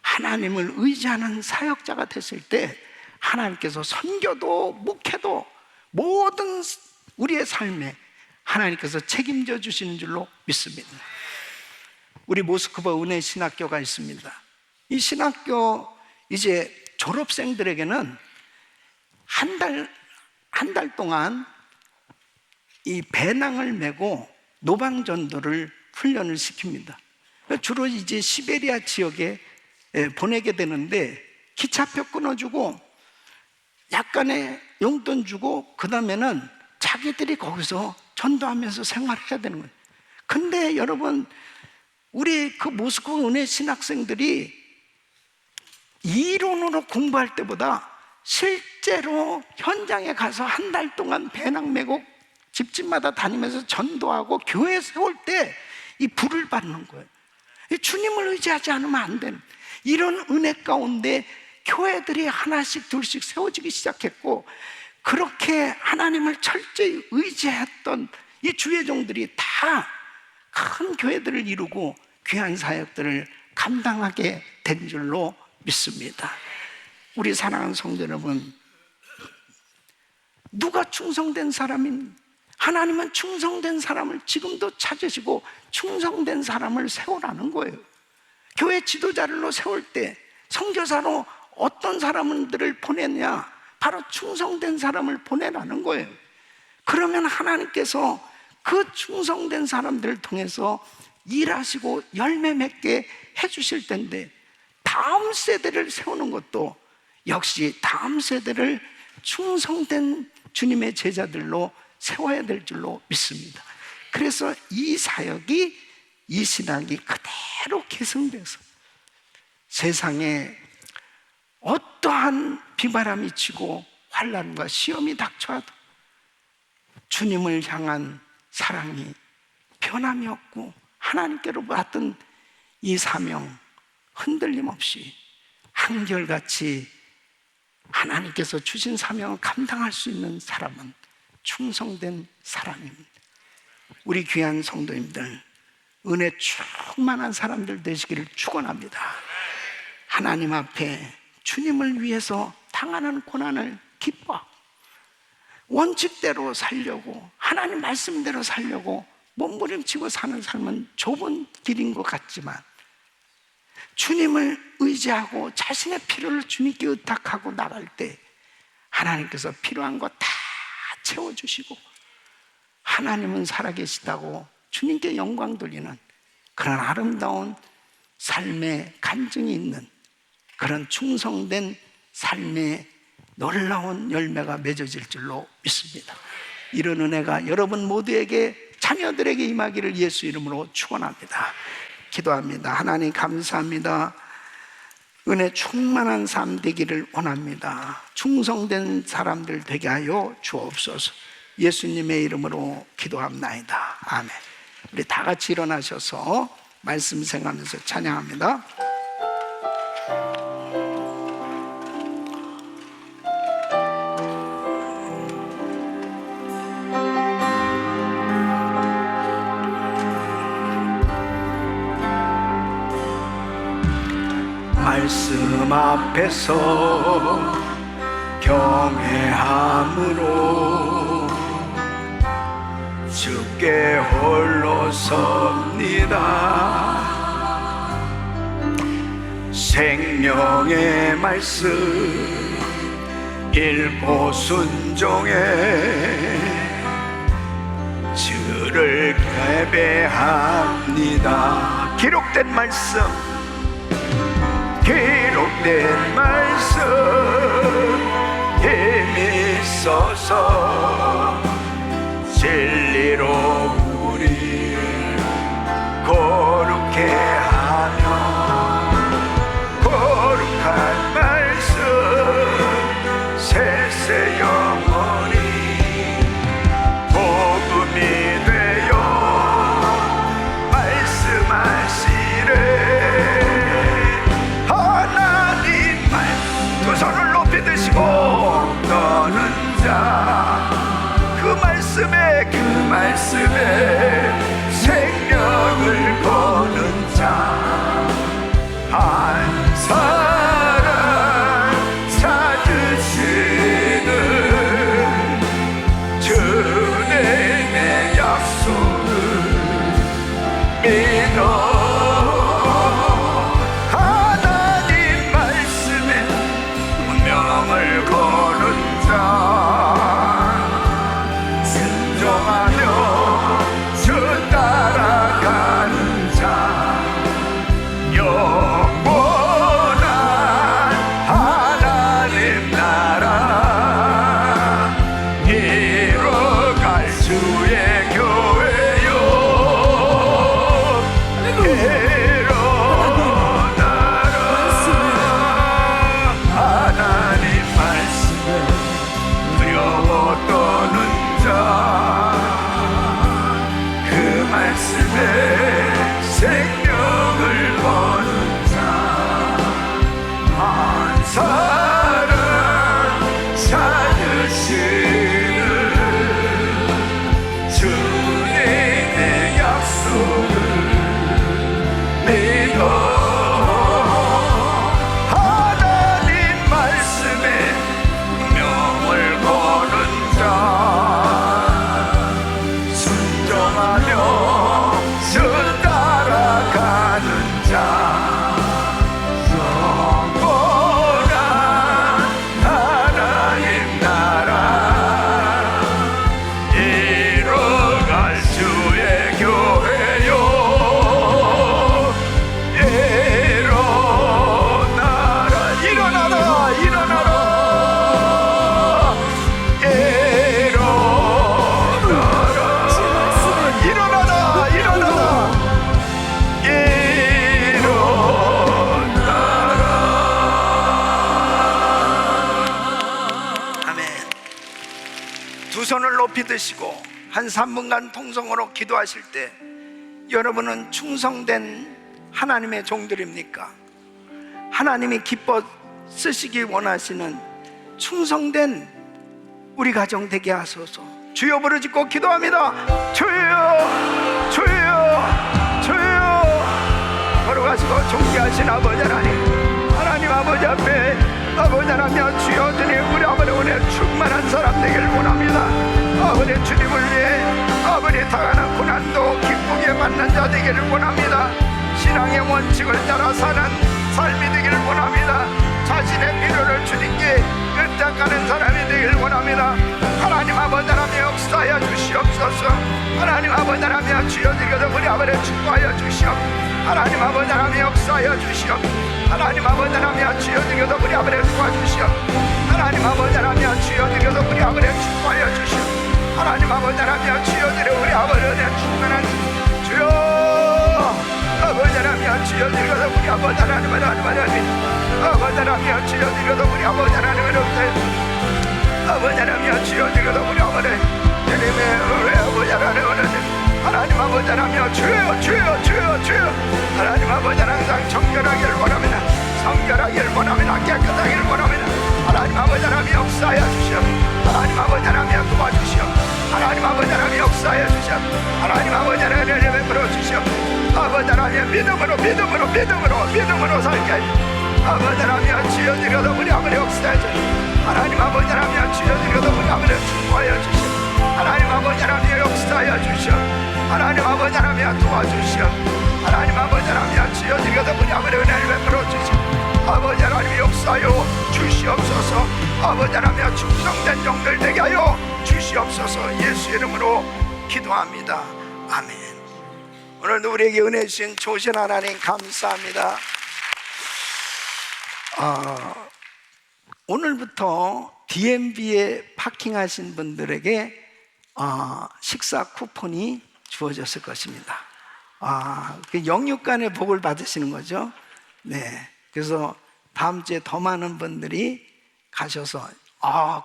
하나님을 의지하는 사역자가 됐을 때 하나님께서 선교도 목회도 모든 우리의 삶에 하나님께서 책임져 주시는 줄로 믿습니다. 우리 모스크바 은혜 신학교가 있습니다. 이 신학교 이제 졸업생들에게는 한 달 동안 이 배낭을 메고 노방전도를 훈련을 시킵니다. 주로 이제 시베리아 지역에 보내게 되는데 기차표 끊어주고 약간의 용돈 주고 그 다음에는 자기들이 거기서 전도하면서 생활해야 되는 거예요. 근데 여러분, 우리 그 모스크바 은혜 신학생들이 이론으로 공부할 때보다 실제로 현장에 가서 한 달 동안 배낭 메고 집집마다 다니면서 전도하고 교회 세울 때 이 불을 받는 거예요. 주님을 의지하지 않으면 안 되는 이런 은혜 가운데 교회들이 하나씩 둘씩 세워지기 시작했고, 그렇게 하나님을 철저히 의지했던 이 주의 종들이 다 큰 교회들을 이루고 귀한 사역들을 감당하게 된 줄로 믿습니다. 우리 사랑하는 성도 여러분, 누가 충성된 사람인, 하나님은 충성된 사람을 지금도 찾으시고 충성된 사람을 세우라는 거예요. 교회 지도자로 세울 때 선교사로 어떤 사람들을 보내냐? 바로 충성된 사람을 보내라는 거예요. 그러면 하나님께서 그 충성된 사람들을 통해서 일하시고 열매 맺게 해주실 텐데, 다음 세대를 세우는 것도 역시 다음 세대를 충성된 주님의 제자들로 세워야 될 줄로 믿습니다. 그래서 이 사역이, 이 신학이 그대로 계승돼서 세상에 어떠한 비바람이 치고 환난과 시험이 닥쳐와도 주님을 향한 사랑이 변함이 없고 하나님께로 받던 이 사명 흔들림 없이 한결같이 하나님께서 주신 사명을 감당할 수 있는 사람은 충성된 사람입니다. 우리 귀한 성도님들, 은혜 충만한 사람들 되시기를 축원합니다. 하나님 앞에 주님을 위해서 당하는 고난을 기뻐하고 원칙대로 살려고, 하나님 말씀대로 살려고 몸부림치고 사는 삶은 좁은 길인 것 같지만, 주님을 의지하고 자신의 필요를 주님께 의탁하고 나갈 때 하나님께서 필요한 거 다 채워주시고, 하나님은 살아계시다고 주님께 영광 돌리는 그런 아름다운 삶의 간증이 있는 그런 충성된 삶의 놀라운 열매가 맺어질 줄로 믿습니다. 이런 은혜가 여러분 모두에게, 자녀들에게 임하기를 예수 이름으로 축원합니다. 기도합니다. 하나님 감사합니다. 은혜 충만한 삶 되기를 원합니다. 충성된 사람들 되게 하여 주옵소서. 예수님의 이름으로 기도합나이다. 아멘. 우리 다 같이 일어나셔서 말씀 생각하면서 찬양합니다. 말씀 앞에서 경외함으로 주께 홀로 섭니다. 생명의 말씀 읽고 순종해 주를 예배합니다. 기록된 말씀, 기록된 말씀 힘이 있어서 진리로 우리 거룩해 하며, 거룩한 말씀 세세 영원히 복음이 되어 말씀하시네. 하나님 말씀, 두 손을 높이 드시고 너는 자, 그 말씀에 생명을 거는 자, 한 사람 찾으시는 주님의 약속을 믿어. 하나님 말씀에 운명을 거는 자, 순종하며 주 따라가는 자, 영원한 높이 드시고 한 3분간 통성으로 기도하실 때 여러분은 충성된 하나님의 종들입니까? 하나님이 기뻐 쓰시기 원하시는 충성된 우리 가정 되게 하소서. 주여 부르짖고 기도합니다. 주여, 주여, 주여. 걸어가시고 존귀하신 아버지 하나님, 하나님 아버지 앞에 아버지 하나님 주여 주님, 우리 아버지 은혜 충만한 사람 되기를 원합니다. 아버지 주님을 위해 아버지 당하는 고난도 기쁘게 받는 자 되기를 원합니다. 신앙의 원칙을 따라 사는 삶이 되기를 원합니다. 자신의 필요를 주님께 끄떡하는 사람이 되기를 원합니다. 하나님 아버지 하나님 역사하여 주시옵소서. 하나님 아버지 하나님 주여 드리거든 우리 아버지 축복하여 주시옵. 하나님 아버지 하나님 역사하여 주시옵. 하나님 아버지 하나님 주여 드리거든 우리 아버지 도와주시옵. 하나님 아버지 하나님 주여 드리거든 우리 아버지 축복하여 주시옵. 하나님 아버지 하나님 주여 드려 우리 아버지의 충만한 주여 아버지 하나님 주여 드리거든 우리 아버지 하나님 아버지 하나님 주여 드리거든 우리 아버지 하나님 아버지 하나님 주여 드리거든 우리 아버지 주님의 우리 아버지 하나님 아버지 하나님 주여 주여 주여 주여 하나님 아버지 항상 정결하기를 원합니다. 성결하기를 원합니다. 깨끗하기를 원합니다. 하나님 아버지 하나님 역사하여 주시옵. 하나님 아버지 하나님 도와주시옵. 하나님 아버지 하나님 역사하여 주시옵. 하나님 아버지 하나님 베풀어 주시옵. 아버지 하나님 믿음으로 살게 아버지 하나님 주여 드려도 우리 아버지 역사하여 주시옵. 하나님 아버지 하나님 주여 드려도 우리 아버지 축복하여 주시옵. 하나님 아버지 하나님 역사하여 주시옵. 하나님 아버지 하나님 도와주시옵. 하나님 아버지 하나님 주여 드려도 우리 아버지 은혜를 베풀어 주시옵. 아버지 하나님 역사하여 주시옵소서. 아버지 하나님 충성된 종들 되게 하여 주시옵소서. 예수 이름으로 기도합니다. 아멘. 오늘도 우리에게 은혜 주신 좋으신 하나님 감사합니다. 오늘부터 DMB에 파킹하신 분들에게 식사 쿠폰이 주어졌을 것입니다. 영육간의 복을 받으시는 거죠. 네. 그래서 다음 주에 더 많은 분들이 가셔서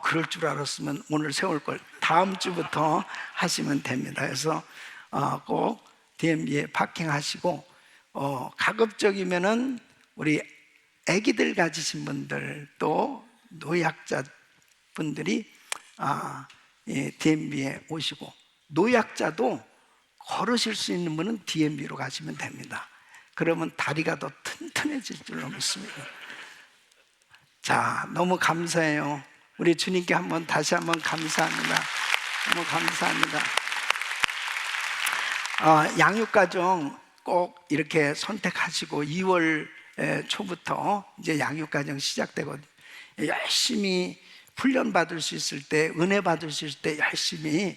그럴 줄 알았으면 오늘 세울 걸 다음 주부터 하시면 됩니다. 그래서 꼭 DMB에 파킹하시고 가급적이면은 우리 아기들 가지신 분들 또 노약자 분들이 DMB에 오시고 노약자도 걸으실 수 있는 분은 DMB로 가시면 됩니다. 그러면 다리가 더 튼튼해질 줄로 믿습니다. 자, 너무 감사해요. 우리 주님께 다시 한번 감사합니다. 너무 감사합니다. 양육가정 꼭 이렇게 선택하시고 2월 초부터 이제 양육가정 시작되거든요. 열심히 훈련 받을 수 있을 때, 은혜 받을 수 있을 때 열심히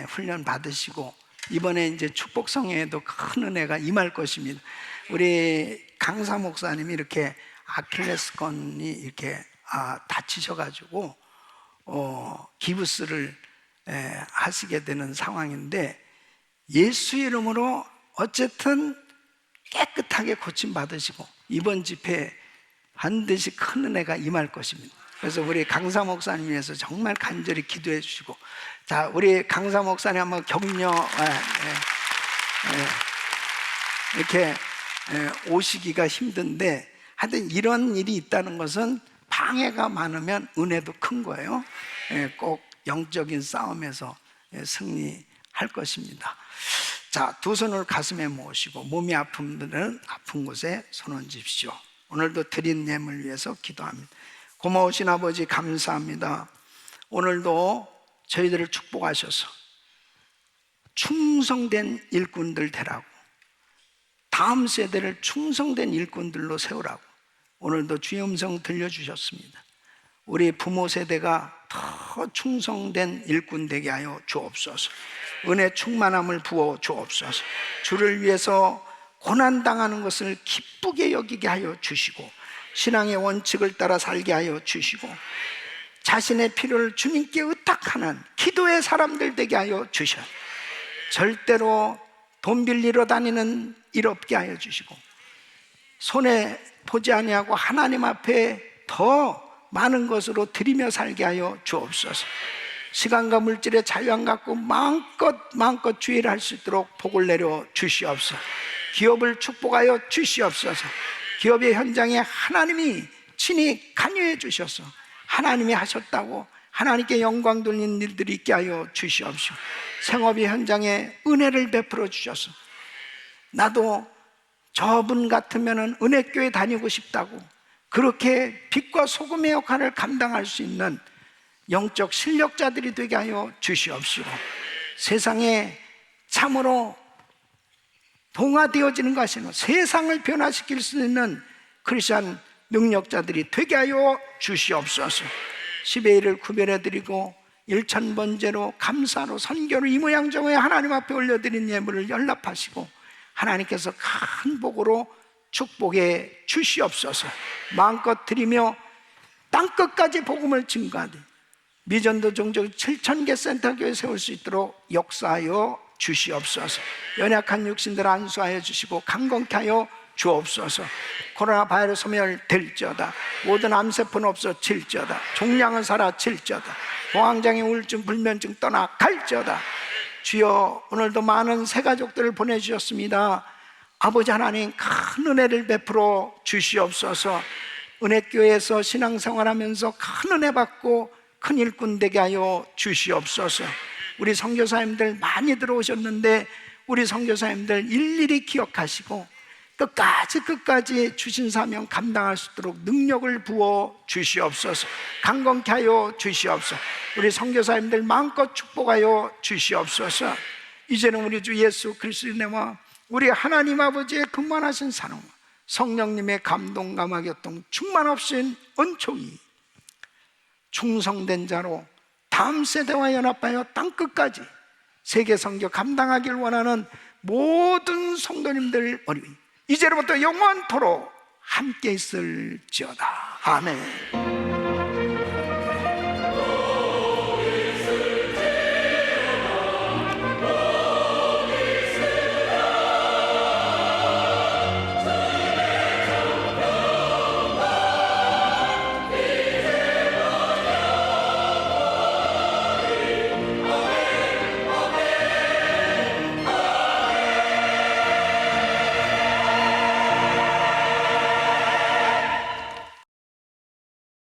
훈련 받으시고 이번에 이제 축복성회에도 큰 은혜가 임할 것입니다. 우리 강사 목사님이 이렇게 아킬레스건이 이렇게 다치셔가지고 기부스를 하시게 되는 상황인데 예수 이름으로 어쨌든 깨끗하게 고침 받으시고 이번 집회에 반드시 큰 은혜가 임할 것입니다. 그래서 우리 강사 목사님 위해서 정말 간절히 기도해 주시고, 자, 우리 강사 목사님 한번 격려. 이렇게 오시기가 힘든데 하여튼 이런 일이 있다는 것은 방해가 많으면 은혜도 큰 거예요. 꼭 영적인 싸움에서 승리할 것입니다. 자, 두 손을 가슴에 모으시고 몸이 아픈 분들은 아픈 곳에 손 얹으십시오. 오늘도 드린 예물 위해서 기도합니다. 고마우신 아버지 감사합니다. 오늘도 저희들을 축복하셔서 충성된 일꾼들 되라고, 다음 세대를 충성된 일꾼들로 세우라고 오늘도 주의 음성 들려주셨습니다. 우리 부모 세대가 더 충성된 일꾼 되게 하여 주옵소서. 은혜 충만함을 부어 주옵소서. 주를 위해서 고난당하는 것을 기쁘게 여기게 하여 주시고 신앙의 원칙을 따라 살게 하여 주시고 자신의 필요를 주님께 의탁하는 기도의 사람들 되게 하여 주셔. 절대로 돈 빌리러 다니는 일 없게 하여 주시고 손에 보지 아니하고 하나님 앞에 더 많은 것으로 드리며 살게 하여 주옵소서. 시간과 물질의 자유함 갖고 마음껏 주의를 할 수 있도록 복을 내려 주시옵소서. 기업을 축복하여 주시옵소서. 기업의 현장에 하나님이 친히 관여해 주셔서 하나님이 하셨다고 하나님께 영광 돌리는 일들이 있게 하여 주시옵소서. 생업의 현장에 은혜를 베풀어 주셔서 나도 저분 같으면 은혜교회 다니고 싶다고 그렇게 빛과 소금의 역할을 감당할 수 있는 영적 실력자들이 되게 하여 주시옵시고, 세상에 참으로 동화되어지는 것이 아니라 세상을 변화시킬 수 있는 크리스찬 능력자들이 되게 하여 주시옵소서. 10의 1을 구별해드리고 1,000번제로 감사로 선교로 이 모양 저모양 하나님 앞에 올려드린 예물을 연락하시고 하나님께서 큰 복으로 축복해 주시옵소서. 마음껏 드리며 땅끝까지 복음을 증거하되 미전도 종족 7,000개 센터교회 세울 수 있도록 역사하여 주시옵소서. 연약한 육신들 안수하여 주시고 강건케 하여 주옵소서. 코로나 바이러스 소멸될지어다. 모든 암세포는 없어질지어다. 종량은 사라질지어다. 공황장애 우울증 불면증 떠나갈지어다. 주여, 오늘도 많은 새 가족들을 보내주셨습니다. 아버지 하나님, 큰 은혜를 베풀어 주시옵소서. 은혜교회에서 신앙생활하면서 큰 은혜 받고 큰 일꾼 되게 하여 주시옵소서. 우리 선교사님들 많이 들어오셨는데 우리 선교사님들 일일이 기억하시고 끝까지 주신 사명 감당할 수 있도록 능력을 부어 주시옵소서. 강건케 하여 주시옵소서. 우리 선교사님들 마음껏 축복하여 주시옵소서. 이제는 우리 주 예수 그리스도의 은혜와 우리 하나님 아버지의 충만하신 사랑과 성령님의 감동 감화 교통 충만 없인 은총이 충성된 자로 다음 세대와 연합하여 땅끝까지 세계 선교 감당하길 원하는 모든 성도님들 머리 이제로부터 영원토록 함께 있을지어다. 아멘.